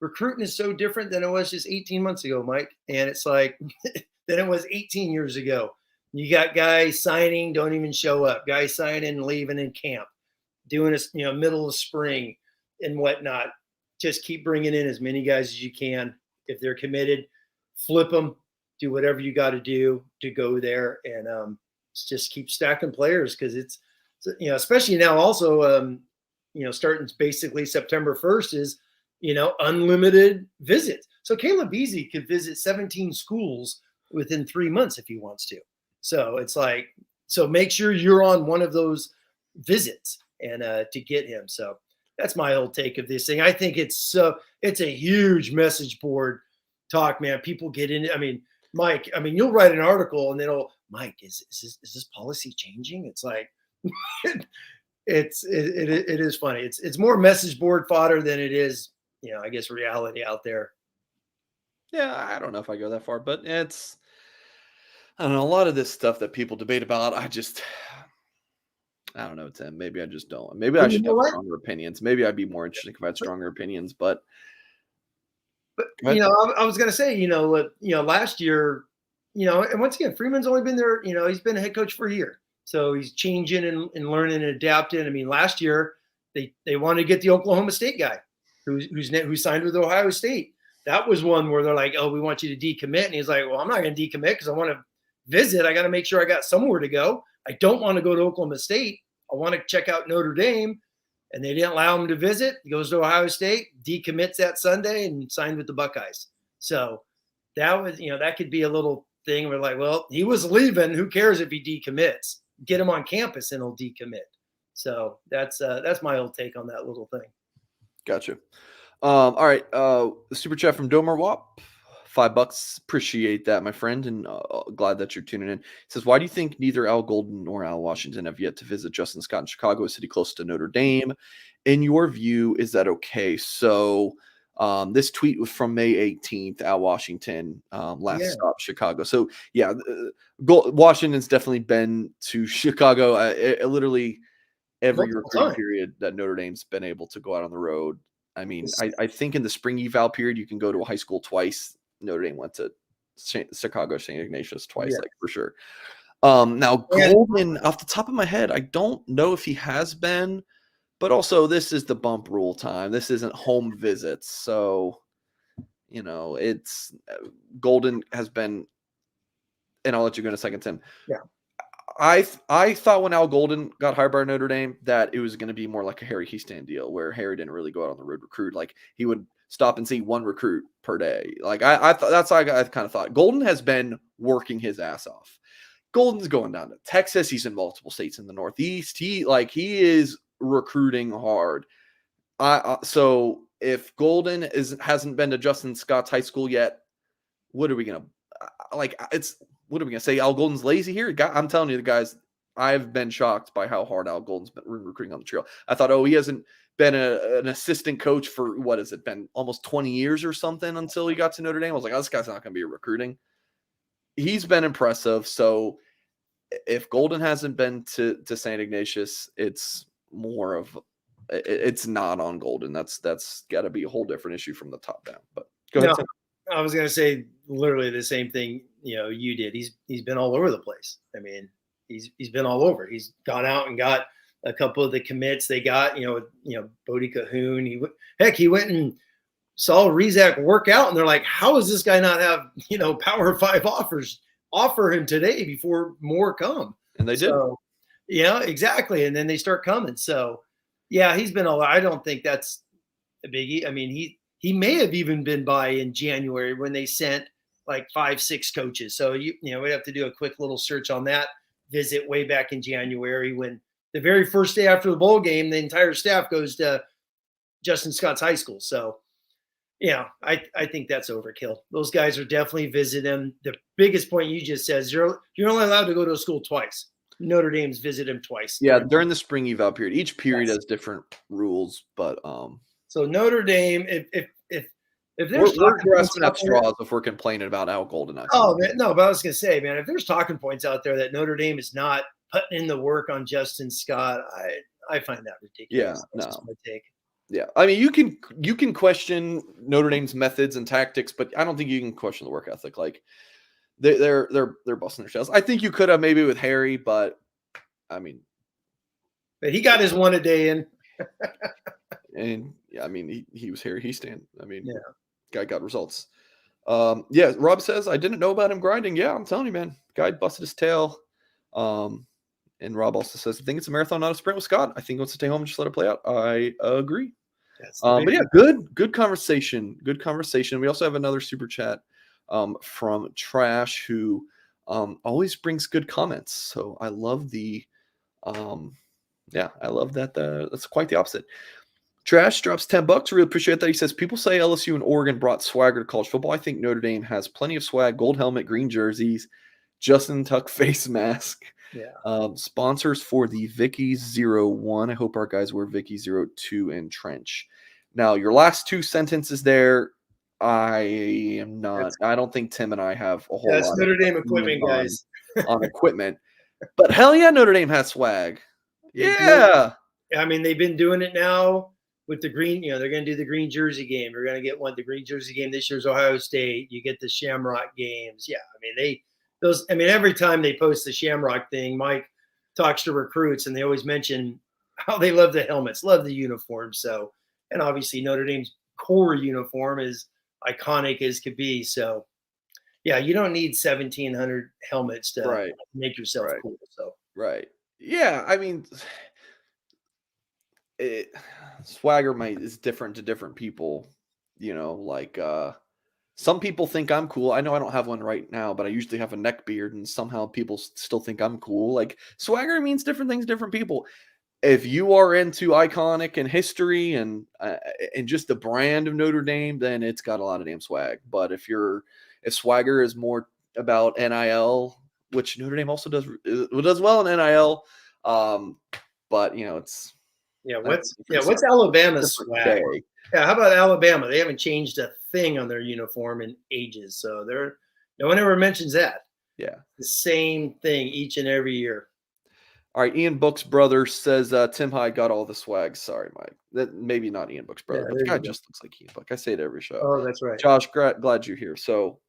recruiting is so different than it was just 18 months ago, Mike. And it's like than it was 18 years ago. You got guys signing, don't even show up. Guys signing and leaving in camp, doing this, middle of spring and whatnot. Just keep bringing in as many guys as you can. If they're committed, flip them, do whatever you got to do to go there, and just keep stacking players, because it's, especially now also, starting basically September 1st is, unlimited visits. So Caleb Beasley could visit 17 schools within 3 months if he wants to. So it's like, so make sure you're on one of those visits and to get him. So that's my whole take of this thing. I think it's a huge message board talk, man. People get in. I mean, Mike, you'll write an article and then, Mike, is this policy changing? It's like, it is funny. It's more message board fodder than it is, I guess, reality out there. Yeah, I don't know if I go that far, but I don't know, a lot of this stuff that people debate about, I don't know, Tim. Maybe I just don't. Maybe I should have stronger opinions. Maybe I'd be more interesting if I had stronger opinions, but I was going to say, last year, and once again, Freeman's only been there, he's been a head coach for a year. So he's changing and learning and adapting. I mean, last year they wanted to get the Oklahoma State guy who signed with Ohio State. That was one where they're like, oh, we want you to decommit. And he's like, well, I'm not going to decommit because I want to visit. I got to make sure I got somewhere to go. I don't want to go to Oklahoma State. I want to check out Notre Dame. And they didn't allow him to visit. He goes to Ohio State, decommits that Sunday, and signed with the Buckeyes. So that was, that could be a little thing where like, well, he was leaving. Who cares if he decommits? Get him on campus and he'll decommit. So that's my old take on that little thing. Gotcha. All right. The super chat from Domer Wap, $5. Appreciate that, my friend, and glad that you're tuning in. It says, why do you think neither Al Golden nor Al Washington have yet to visit Justin Scott in Chicago, a city close to Notre Dame? In your view, is that okay? So this tweet was from May 18th, Al Washington, last stop, Chicago. So, yeah, Washington's definitely been to Chicago literally every recruiting period that Notre Dame's been able to go out on the road. I mean, I think in the spring eval period, you can go to a high school twice. Notre Dame went to Chicago St. Ignatius twice, like for sure. Now, Golden, off the top of my head, I don't know if he has been, but also this is the bump rule time. This isn't home visits. So, it's Golden has been, and I'll let you go in a second, Tim. Yeah. I thought when Al Golden got hired by Notre Dame that it was going to be more like a Harry Hiestand deal where Harry didn't really go out on the road recruit. Like he would stop and see one recruit per day. Like I thought that's how I kind of thought. Golden has been working his ass off. Golden's going down to Texas. He's in multiple states in the Northeast. He is recruiting hard. So if Golden hasn't been to Justin Scott's high school yet, what are we gonna what are we going to say? Al Golden's lazy here? I'm telling you, the guys, I've been shocked by how hard Al Golden's been recruiting on the trail. I thought, he hasn't been an assistant coach for, what has it been, almost 20 years or something until he got to Notre Dame. I was like, this guy's not going to be recruiting. He's been impressive. So if Golden hasn't been to St. Ignatius, it's more of, it's not on Golden. That's got to be a whole different issue from the top down. But go ahead, Tim. I was going to say literally the same thing, you did. He's been all over the place. I mean, he's been all over. He's gone out and got a couple of the commits they got, Bodie Cahoon. He went and saw Rizak work out and they're like, how does this guy not have, Power 5 offers? Offer him today before more come. And they did. So, yeah, exactly. And then they start coming. So yeah, he's been I don't think that's a biggie. I mean, he may have even been by in January when they sent like 5-6 coaches. So we'd have to do a quick little search on that visit way back in January when the very first day after the bowl game, the entire staff goes to Justin Scott's high school. So, I think that's overkill. Those guys are definitely visiting him. The biggest point you just said is you're only allowed to go to a school twice. Notre Dame's visited him twice. Yeah, during the spring eval period. Each period Yes. has different rules, but so Notre Dame, if we're there's grasping at straws if we're complaining about Al Golden. Oh man, no, but I was gonna say, man, if there's talking points out there that Notre Dame is not putting in the work on Justin Scott, I find that ridiculous. Yeah, That's no. just my take. Yeah, I mean, you can question Notre Dame's methods and tactics, but I don't think you can question the work ethic. Like they're busting their shells. I think you could have maybe with Harry, but I mean, but he got his one a day in. And yeah, I mean, he was Harry Heastan. I mean, yeah. Guy got results. Yeah, Rob says I didn't know about him grinding. Yeah, I'm telling you, man, guy busted his tail. And Rob also says I think it's a marathon, not a sprint with Scott. I think he wants to stay home and just let it play out. I agree. But yeah, good conversation. Good conversation. We also have another super chat from Trash who always brings good comments. So I love the I love that. That's quite the opposite. Trash drops $10. Really appreciate that. He says people say LSU and Oregon brought swagger to college football. I think Notre Dame has plenty of swag, gold helmet, green jerseys, Justin Tuck face mask. Yeah. Sponsors for the Vicky 01. I hope our guys wear Vicky 02 and trench. Now, your last two sentences there, I don't think Tim and I have a whole lot. That's Notre Dame equipment, guys. on equipment. But hell yeah, Notre Dame has swag. Yeah. I mean, they've been doing it now with the green. They're going to do the green jersey game. You're going to get the green jersey game this year's Ohio State. You get the Shamrock games. Yeah. I mean, every time they post the Shamrock thing, Mike talks to recruits and they always mention how they love the helmets, love the uniform. So, and obviously Notre Dame's core uniform is iconic as could be. So yeah, you don't need 1,700 helmets to make yourself cool. So, Yeah. I mean, swagger is different to different people, some people think I'm cool. I know I don't have one right now, but I usually have a neck beard and somehow people still think I'm cool. Like swagger means different things to different people. If you are into iconic and history and just the brand of Notre Dame, then it's got a lot of damn swag. But if swagger is more about NIL, which Notre Dame also does well in NIL, but it's what's Alabama's swag? Yeah, how about Alabama? They haven't changed a thing on their uniform in ages, so no one ever mentions that. Yeah, the same thing each and every year. All right, Ian Book's brother says Tim Hyde got all the swag. Sorry, Mike. That maybe not Ian Book's brother, but the guy just looks like Ian Book. I say it every show. Oh, that's right. Josh, glad you're here. So,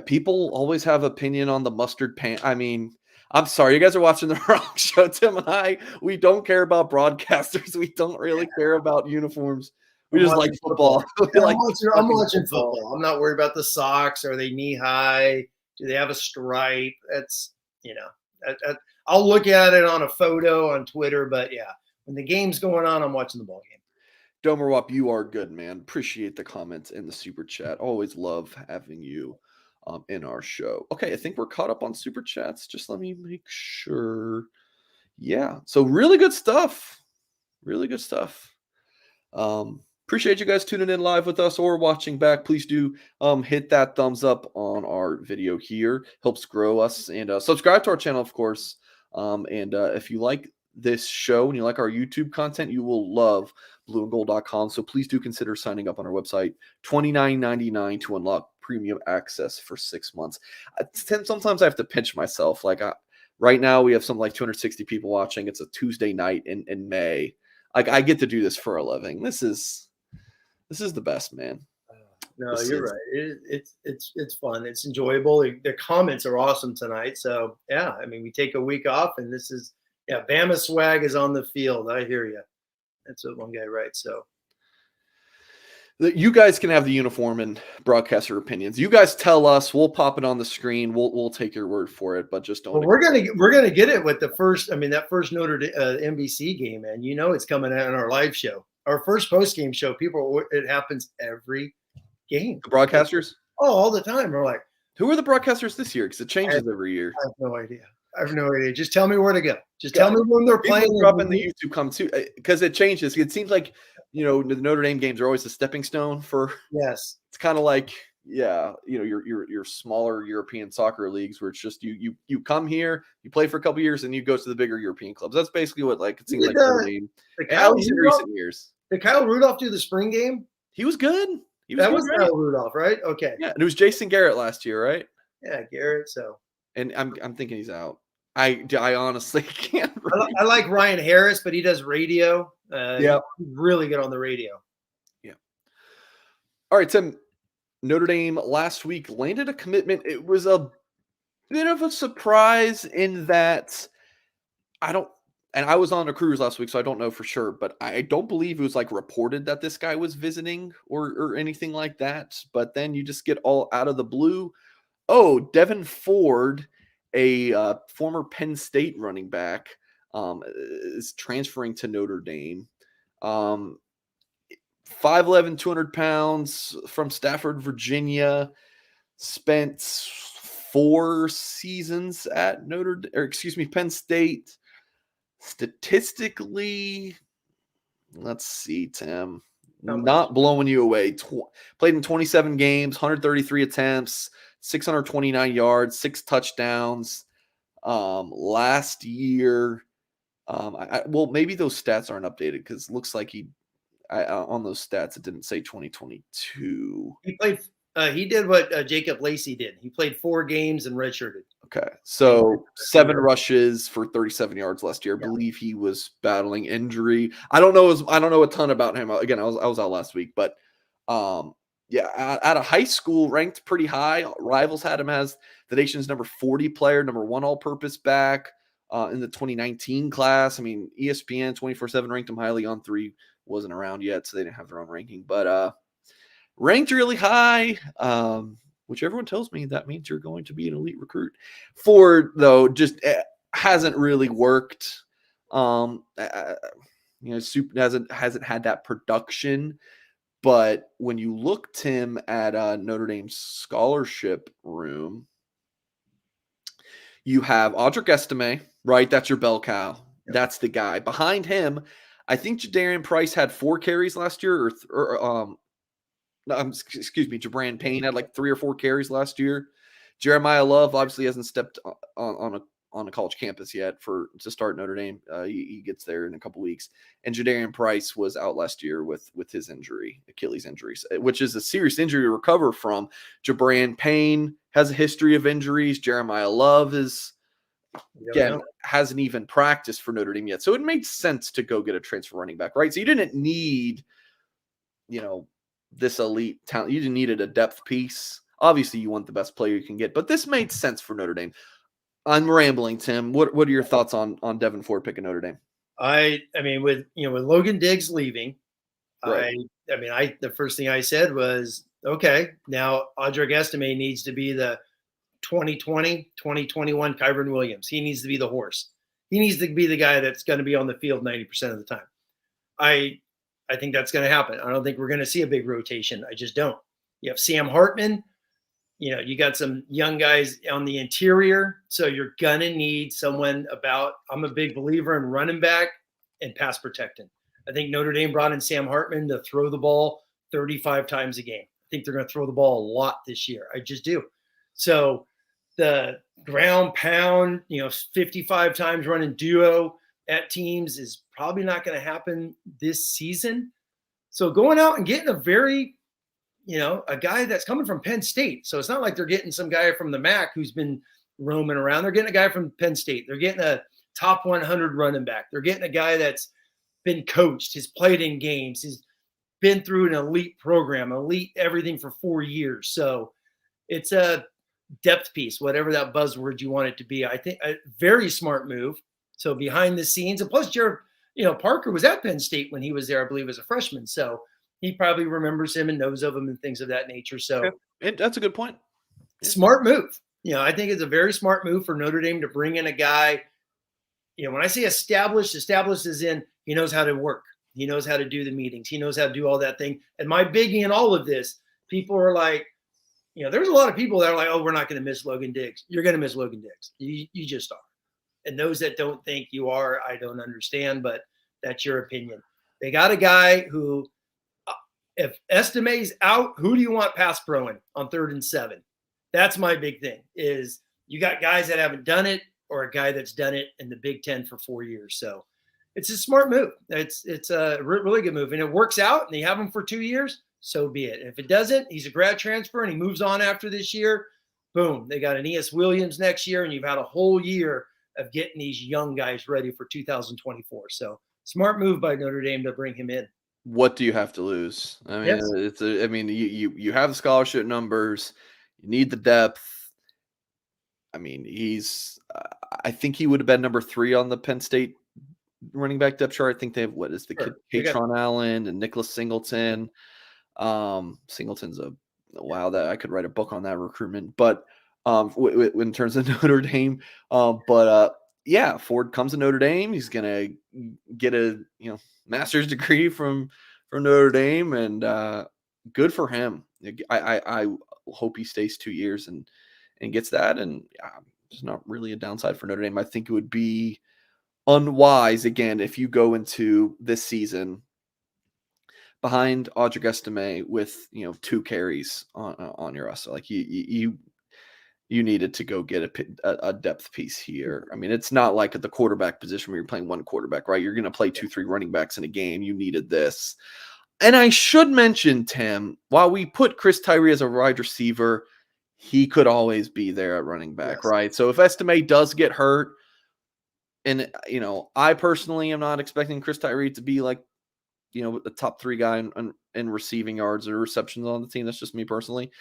people always have opinion on the mustard pants. I mean, I'm sorry, you guys are watching the wrong show. Tim and I, we don't care about broadcasters. We don't really care about uniforms. We just like football. I'm watching football. I'm not worried about the socks. Are they knee high? Do they have a stripe? That's, I'll look at it on a photo on Twitter, but yeah, when the game's going on, I'm watching the ball game. Domer Wop, you are good, man. Appreciate the comments in the super chat. Always love having you in our show. Okay, I think we're caught up on super chats. Just let me make sure. Yeah, so really good stuff. Really good stuff. Appreciate you guys tuning in live with us or watching back. Please do hit that thumbs up on our video here. Helps grow us. And subscribe to our channel, of course. And if you like this show and you like our YouTube content, you will love blueandgold.com. So please do consider signing up on our website. $29.99 to unlock premium access for 6 months. Sometimes I have to pinch myself. Like right now we have something like 260 people watching. It's a Tuesday night in May. Like I get to do this for a living. This is the best, man. No, you're right. It's fun. It's enjoyable. The comments are awesome tonight. So yeah, I mean, we take a week off, and this is Bama swag is on the field. I hear you. That's what one guy writes. So you guys can have the uniform and broadcaster opinions. You guys tell us. We'll pop it on the screen. We'll take your word for it, but just don't. Well, we're gonna get it with the first. I mean, that first Notre Dame NBC game, man. It's coming out on our live show, our first post game show. It happens every game. The broadcasters. Oh, all the time. We're like, Who are the broadcasters this year? Because it changes every year. I have no idea. I have no idea. Just tell me where to go. Just Yeah. tell me when they're People playing. drop in the YouTube comment too, because it changes. It seems like, the Notre Dame games are always a stepping stone for. Yes. It's kind of like, your smaller European soccer leagues where it's just you come here, you play for a couple years, and you go to the bigger European clubs. That's basically what it seems like Notre Dame, at least in recent years. Did Kyle Rudolph do the spring game? He was good. That was Kyle Rudolph, right? Okay. Yeah, and it was Jason Garrett last year, right? Yeah, Garrett. So. And I'm thinking he's out. I honestly can't. I like Ryan Harris, but he does radio. Yeah, he's really good on the radio. Yeah. All right, Tim. Notre Dame last week landed a commitment. It was a bit of a surprise in that I was on a cruise last week, so I don't know for sure, but I don't believe it was reported that this guy was visiting or anything like that. But then you just get all out of the blue. Oh, Devin Ford, a former Penn State running back, is transferring to Notre Dame. 5'11", 200 pounds, from Stafford, Virginia. Spent 4 seasons at Penn State. Statistically, let's see, Tim. Not blowing you away. Played in 27 games, 133 attempts, 629 yards, 6 touchdowns. Last year, maybe those stats aren't updated because it looks like on those stats it didn't say 2022. He played. He did what Jacob Lacey did. He played 4 games and redshirted. Okay, so 7 rushes for 37 yards last year. I believe he was battling injury. I don't know a ton about him. Again, I was out last week, but out of high school, ranked pretty high. Rivals had him as the nation's number 40 player, number 1 all-purpose back in the 2019 class. I mean, ESPN 24/7 ranked him highly. On 3 wasn't around yet, so they didn't have their own ranking, but ranked really high. Which everyone tells me that means you're going to be an elite recruit. Ford, though, just hasn't really worked. Hasn't had that production. But when you look, Tim, at Notre Dame's scholarship room, you have Audric Estime, right? That's your bell cow. Yep. That's the guy. Behind him, I think Jadarian Price had 4 carries last year, Jabran Payne had 3 or 4 carries last year. Jeremiah Love obviously hasn't stepped on a college campus yet to start Notre Dame. He gets there in a couple weeks. And Jadarian Price was out last year with his injury, Achilles injuries, which is a serious injury to recover from. Jabran Payne has a history of injuries. Jeremiah Love hasn't even practiced for Notre Dame yet. So it made sense to go get a transfer running back, right? So you didn't need, this elite talent. You needed a depth piece. Obviously, you want the best player you can get, but this made sense for Notre Dame. I'm rambling, Tim. What are your thoughts on Devin Ford picking Notre Dame? I mean, with Logan Diggs leaving, right. The first thing I said was, okay, now Audric Estime needs to be the 2020, 2021 Kyron Williams. He needs to be the horse. He needs to be the guy that's going to be on the field 90% of the time. I think that's going to happen. I don't think we're going to see a big rotation. I just don't. You have Sam Hartman. You got some young guys on the interior. So you're going to need someone I'm a big believer in running back and pass protecting. I think Notre Dame brought in Sam Hartman to throw the ball 35 times a game. I think they're going to throw the ball a lot this year. I just do. So the ground pound, 55 times running duo at teams is probably not going to happen this season. So going out and getting a very, a guy that's coming from Penn State. So it's not like they're getting some guy from the MAC who's been roaming around. They're getting a guy from Penn State. They're getting a top 100 running back. They're getting a guy that's been coached, has played in games, he's been through an elite program, elite everything for 4 years. So it's a depth piece, whatever that buzzword you want it to be. I think a very smart move. So behind the scenes, and plus Jared, Parker was at Penn State when he was there, I believe, as a freshman. So he probably remembers him and knows of him and things of that nature. So that's a good point. Smart move. I think it's a very smart move for Notre Dame to bring in a guy. When I say established is in he knows how to work. He knows how to do the meetings. He knows how to do all that thing. And my biggie in all of this, people are like, there's a lot of people that are like, oh, we're not going to miss Logan Diggs. You're going to miss Logan Diggs. You just are. And those that don't think you are, I don't understand, but that's your opinion. They got a guy who, if Estime's out, who do you want pass proing on 3rd and 7? That's my big thing is you got guys that haven't done it or a guy that's done it in the Big Ten for 4 years. So it's a smart move. It's a really good move. And it works out and they have him for 2 years, so be it. And if it doesn't, he's a grad transfer and he moves on after this year. Boom. They got Aeneas Williams next year and you've had a whole year of getting these young guys ready for 2024. So smart move by Notre Dame to bring him in. What do you have to lose? I mean, you have the scholarship numbers, you need the depth. I mean, I think he would have been number 3 on the Penn State running back depth chart. I think they have kid Katron Allen and Nicholas Singleton. Singleton's that I could write a book on that recruitment. But in terms of Notre Dame, yeah, Ford comes to Notre Dame. He's gonna get a master's degree from Notre Dame, and good for him. I hope he stays 2 years and gets that. And there's not really a downside for Notre Dame. I think it would be unwise again if you go into this season behind Audric Estime with 2 carries on your roster. Like you needed to go get a depth piece here. I mean, it's not like at the quarterback position where you're playing one quarterback, right? You're going to play 2-3 running backs in a game. You needed this. And I should mention, Tim, while we put Chris Tyree as a wide receiver, he could always be there at running back, yes. Right? So if Estime does get hurt, and, I personally am not expecting Chris Tyree to be like, the top 3 guy in receiving yards or receptions on the team. That's just me personally.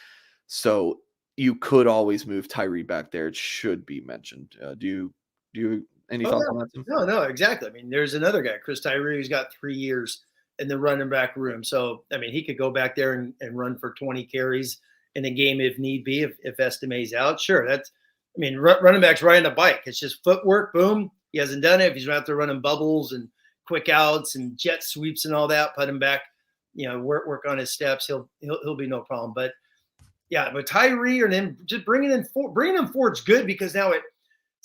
So you could always move Tyree back there. It should be mentioned. Do you any thoughts on that, Tim? No, exactly. I mean, there's another guy, Chris Tyree, who's got 3 years in the running back room. So, I mean, he could go back there and run for 20 carries in a game if need be, if Estime's out. Sure, running back's riding a bike. It's just footwork, boom. He hasn't done it. If he's out there running bubbles and quick outs and jet sweeps and all that, put him back, work on his steps. He'll be no problem. But yeah, but Tyree and then just bringing him Ford's good because now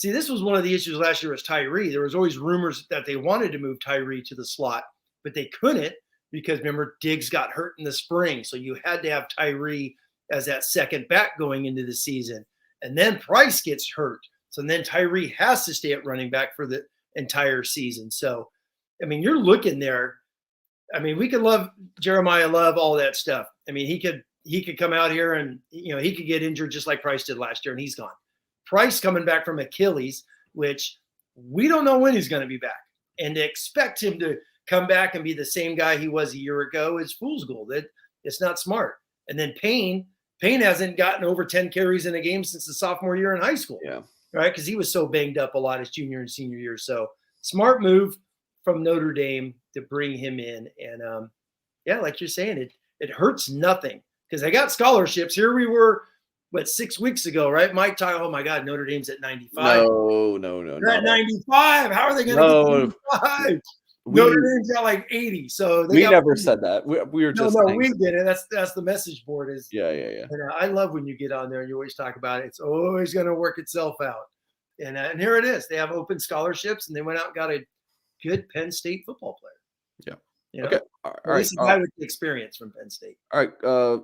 this was one of the issues last year was Tyree. There was always rumors that they wanted to move Tyree to the slot, but they couldn't because remember Diggs got hurt in the spring. So you had to have Tyree as that second back going into the season. And then Price gets hurt. So then Tyree has to stay at running back for the entire season. So, I mean, you're looking there. I mean, we could love Jeremiah Love, all that stuff. I mean, he could come out here and, he could get injured just like Price did last year and he's gone. Price coming back from Achilles, which we don't know when he's going to be back. And to expect him to come back and be the same guy he was a year ago is fool's gold. It's not smart. And then Payne hasn't gotten over 10 carries in a game since the sophomore year in high school. Yeah. Right. Because he was so banged up a lot his junior and senior year. So smart move from Notre Dame to bring him in. And like you're saying, it hurts nothing because they got scholarships. Here we were, 6 weeks ago, right? Mike Ty, oh my God, Notre Dame's at 95. No. They're at 95. How are they going to get 95? Notre Dame's at like 80. So we never said that. We were just we did it. That's the message board is. Yeah. And I love when you get on there and you always talk about it. It's always going to work itself out. And here it is. They have open scholarships and they went out and got a good Penn State football player. Yeah. Okay. All right. At least a guy with the experience from Penn State. All right.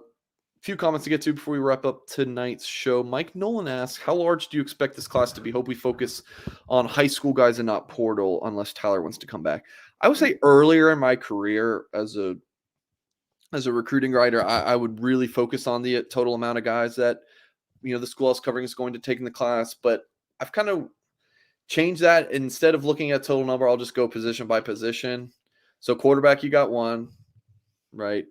Few comments to get to before we wrap up tonight's show. Mike Nolan asks, how large do you expect this class to be? Hope we focus on high school guys and not portal unless Tyler wants to come back. I would say earlier in my career as a recruiting writer, I would really focus on the total amount of guys that, the schoolhouse covering is going to take in the class. But I've kind of changed that. Instead of looking at total number, I'll just go position by position. So quarterback, you got 1, right?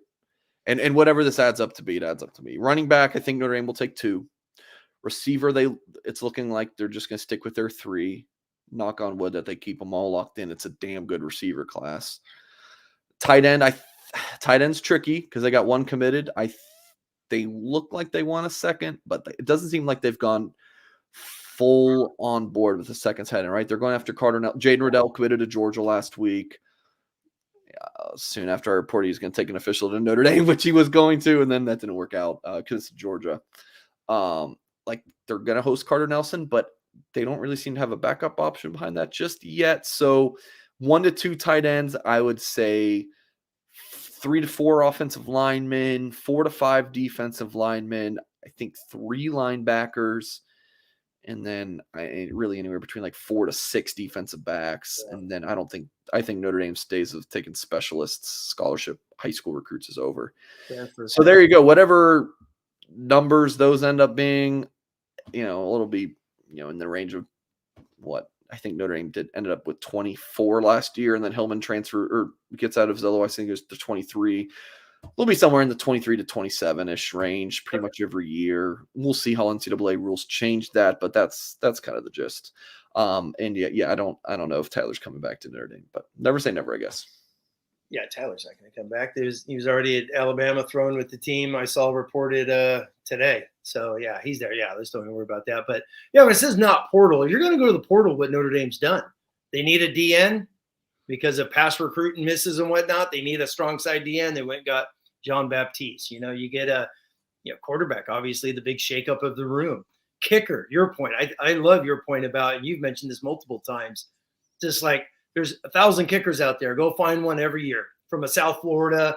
And whatever this adds up to be, it adds up to me. Running back, I think Notre Dame will take 2. Receiver, it's looking like they're just going to stick with their 3. Knock on wood that they keep them all locked in. It's a damn good receiver class. Tight end's tricky because they got 1 committed. They look like they want a second, but it doesn't seem like they've gone full on board with the second tight end, right? They're going after Carter. Jaden Riddell committed to Georgia last week. soon after I reported he was going to take an official to Notre Dame, which he was going to, and then that didn't work out because it's Georgia. Like they're going to host Carter Nelson, but they don't really seem to have a backup option behind that just yet. So 1 to 2 tight ends, I would say 3 to 4 offensive linemen, 4 to 5 defensive linemen, I think 3 linebackers, and then really anywhere between like 4 to 6 defensive backs. Yeah. And then I think Notre Dame's days of taking specialists, scholarship, high school recruits is over. Yeah, so there you go. Whatever numbers those end up being, it'll be, in the range of what I think Notre Dame ended up with 24 last year, and then Hillman gets out of his LOI. I think it was the 23. We'll be somewhere in the 23 to 27-ish range pretty much every year. We'll see how NCAA rules change that, but that's kind of the gist. And I don't know if Tyler's coming back to Notre Dame, but never say never, I guess. Yeah, Tyler's not going to come back. He was already at Alabama throwing with the team. I saw reported today. So, yeah, he's there. Yeah, let's don't even worry about that. But, yeah, when it says not portal, you're going to go to the portal what Notre Dame's done. They need a DN because of past recruiting misses and whatnot. They need a strong side DN. They went and got John Baptiste. You get a quarterback, obviously the big shakeup of the room. Kicker, your point. I love your point about, and you've mentioned this multiple times, just like, there's 1,000 kickers out there. Go find one every year from a South Florida.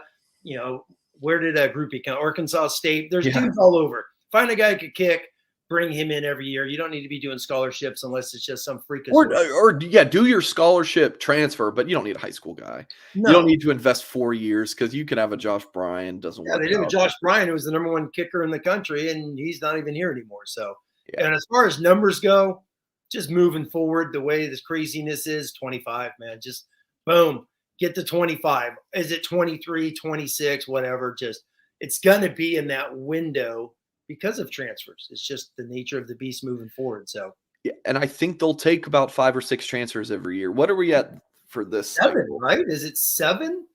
Where did that groupie come? Arkansas State. There's dudes all over. Find a guy who could kick. Bring him in every year. You don't need to be doing scholarships unless it's just some freak. Do your scholarship transfer, but you don't need a high school guy. No. You don't need to invest 4 years because you can have a Josh Bryan. Doesn't work. They did with Josh Bryan, who was the #1 kicker in the country, and he's not even here anymore. So, and as far as numbers go, just moving forward, the way this craziness is, 25, man, just boom, get to 25. Is it 23, 26, whatever? Just it's going to be in that window because of transfers. It's just the nature of the beast moving forward. So, yeah, and I think they'll take about 5 or 6 transfers every year. What are we at for this? 7, cycle? Right? Is it 7?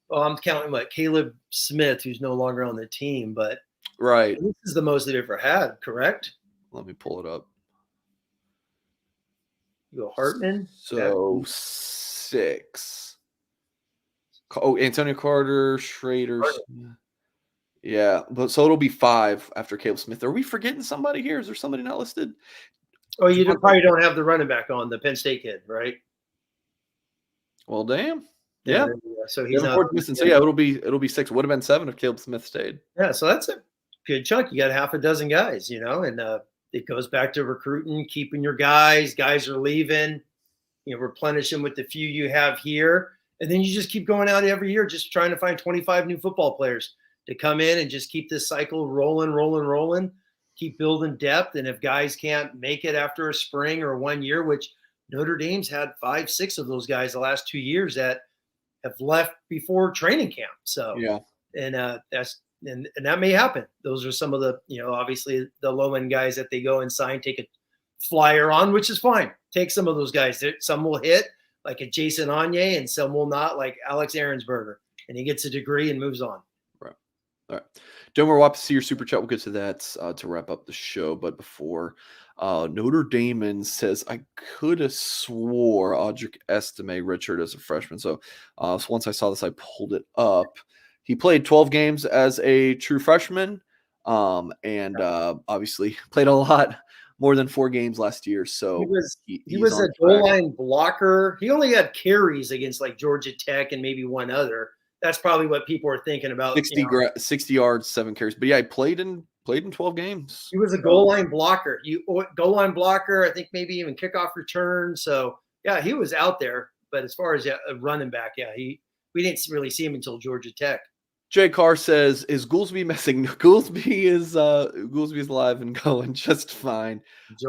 Oh, I'm counting Caleb Smith, who's no longer on the team, but right, this is the most they've ever had. Correct? Let me pull it up. Go Hartman. So 6. Oh, Antonio Carter, Schrader. Yeah, but so it'll be 5 after Caleb Smith. Are we forgetting somebody here? Is there somebody not listed? Oh, you probably don't have the running back on, the Penn State kid, right? Well, damn. Yeah. So he's not missing. So it'll be 6. Would have been 7 if Caleb Smith stayed. Yeah, so that's a good chunk. You got half a dozen guys, and it goes back to recruiting, keeping your guys. Guys are leaving, replenish them with the few you have here. And then you just keep going out every year, just trying to find 25 new football players to come in and just keep this cycle rolling, keep building depth. And if guys can't make it after a spring or 1 year, which Notre Dame's had 5, 6 of those guys the last 2 years that have left before training camp. So, yeah. And and that may happen. Those are some of the, obviously the low end guys that they go and sign, take a flyer on, which is fine. Take some of those guys. Some will hit like a Jason Anye and some will not, like Alex Ahrensberger, and he gets a degree and moves on. Right. All right. Domer Wap, see your super chat. We'll get to that to wrap up the show. But before, Notre Dame says, I could have swore Audric Estime Richard as a freshman. So once I saw this, I pulled it up. He played 12 games as a true freshman, and obviously played a lot more than 4 games last year. So he was a goal line blocker. He only had carries against like Georgia Tech and maybe one other. That's probably what people are thinking about. 60 yards, 7 carries. But yeah, he played in 12 games. He was a goal line blocker. Goal line blocker, I think maybe even kickoff return. So yeah, he was out there. But as far as a running back, we didn't really see him until Georgia Tech. Jay Carr says, is Goolsby missing? Goolsby is alive and going just fine.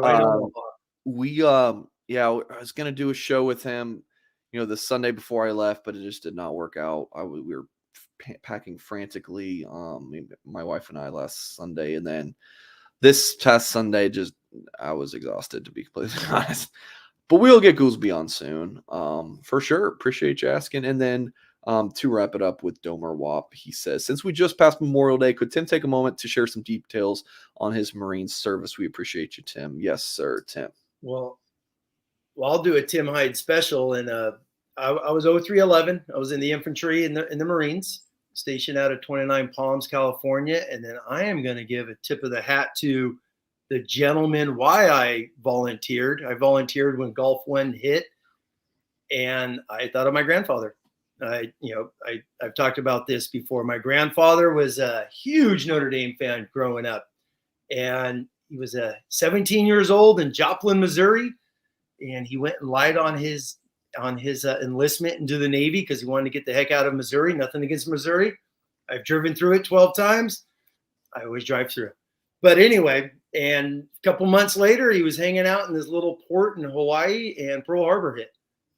I was gonna do a show with him, the Sunday before I left, but it just did not work out. We were packing frantically, my wife and I last Sunday, and then this past Sunday, I was exhausted, to be completely honest. But we'll get Goolsby on soon, for sure. Appreciate you asking. And then to wrap it up with Domer Wap, he says, since we just passed Memorial Day, could Tim take a moment to share some details on his Marine service? We appreciate you, Tim. Yes, sir, Tim. Well, I'll do a Tim Hyde special, and I was 0311. I was in the infantry in the Marines, stationed out of 29 Palms, California. And then I am going to give a tip of the hat to the gentleman why I volunteered. I volunteered when Gulf One hit, and I thought of my grandfather. I've talked about this before. My grandfather was a huge Notre Dame fan growing up, and he was 17 years old in Joplin, Missouri, and he went and lied on his enlistment into the Navy because he wanted to get the heck out of Missouri. Nothing against Missouri. I've driven through it 12 times. I always drive through. But anyway, and a couple months later, he was hanging out in this little port in Hawaii, and Pearl Harbor hit.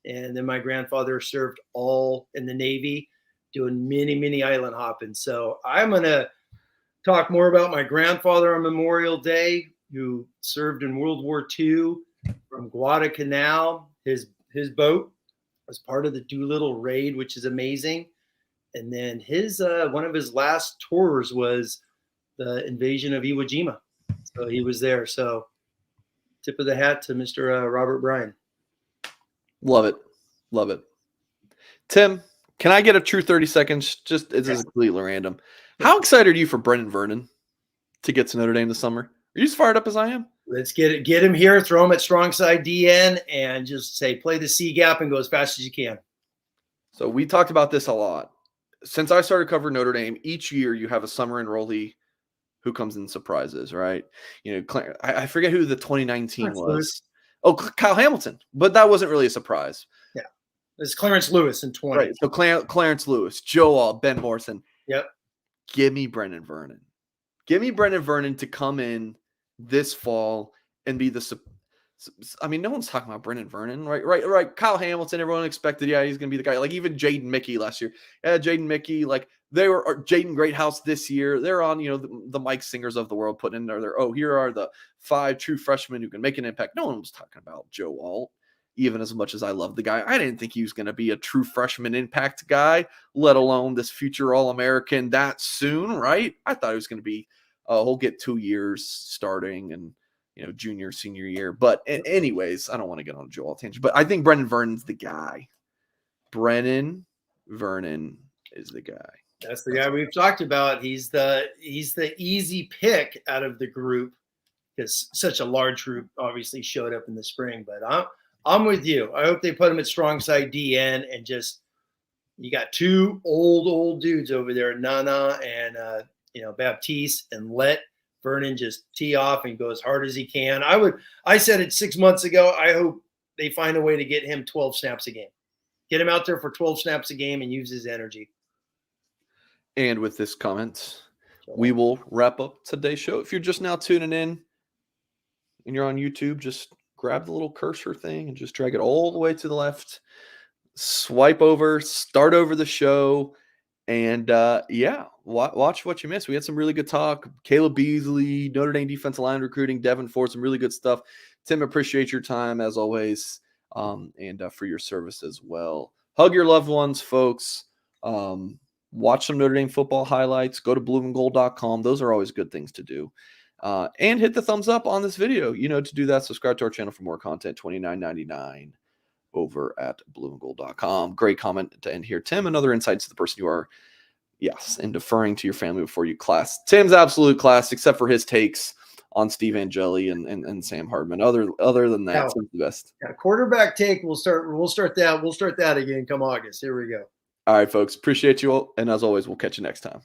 And then my grandfather served all in the Navy, doing many island hopping. So I'm going to talk more about my grandfather on Memorial Day, who served in World War II from Guadalcanal. His boat was part of the Doolittle raid, which is amazing. And then his one of his last tours was the invasion of Iwo Jima. So he was there. So tip of the hat to Mr. Robert Bryan. Love it. Love it. Tim, can I get a true 30 seconds? Just it's completely random. How excited are you for Brennan Vernon to get to Notre Dame this summer? Are you as fired up as I am? Let's get him here, throw him at strong side DN, and just say play the C gap and go as fast as you can. So we talked about this a lot. Since I started covering Notre Dame, each year you have a summer enrollee who comes in surprises, right? You know, I forget who the 2019 was. Oh, Kyle Hamilton, but that wasn't really a surprise. Yeah, it's Clarence Lewis in 20. Right. So Clarence Lewis, Joe All, Ben Morrison. Yep. Give me Brennan Vernon. Give me Brennan Vernon to come in this fall and be the. I mean, no one's talking about Brennan Vernon, right? Right. Kyle Hamilton, everyone expected, yeah, he's going to be the guy. Like even Jaden Mickey last year. Yeah, Jaden Mickey, like they were Jaden Greathouse this year. They're on, the Mike Singers of the world putting in there. Here are the 5 true freshmen who can make an impact. No one was talking about Joe Alt, even as much as I love the guy. I didn't think he was going to be a true freshman impact guy, let alone this future All-American that soon, right? I thought he was going to be, he'll get 2 years starting and, junior, senior year. But anyways, I don't want to get on a Joel tangent, but I think Brennan Vernon's the guy. Brennan Vernon is the guy. That's the guy we've talked about. He's the easy pick out of the group because such a large group obviously showed up in the spring. But I'm with you. I hope they put him at strong side DN and just you got 2 old dudes over there, Nana and Baptiste, and let Vernon just tee off and go as hard as he can. I said it 6 months ago. I hope they find a way to get him 12 snaps a game. Get him out there for 12 snaps a game and use his energy. And with this comment, we will wrap up today's show. If you're just now tuning in and you're on YouTube, just grab the little cursor thing and just drag it all the way to the left. Swipe over, start over the show. And, watch what you missed. We had some really good talk. Caleb Beasley, Notre Dame defensive line recruiting, Devin Ford, some really good stuff. Tim, appreciate your time as always, and for your service as well. Hug your loved ones, folks. Watch some Notre Dame football highlights. Go to blueandgold.com. Those are always good things to do. And hit the thumbs up on this video. To do that, subscribe to our channel for more content, $29.99 over at blueandgold.com. Great comment to end here. Tim, another insight to the person you are. Yes, and deferring to your family before you class. Tim's absolute class, except for his takes on Steve Angeli and Sam Hardman. Other than that, Tim's the best. Yeah, quarterback take. We'll start that again come August. Here we go. All right, folks. Appreciate you all. And as always, we'll catch you next time.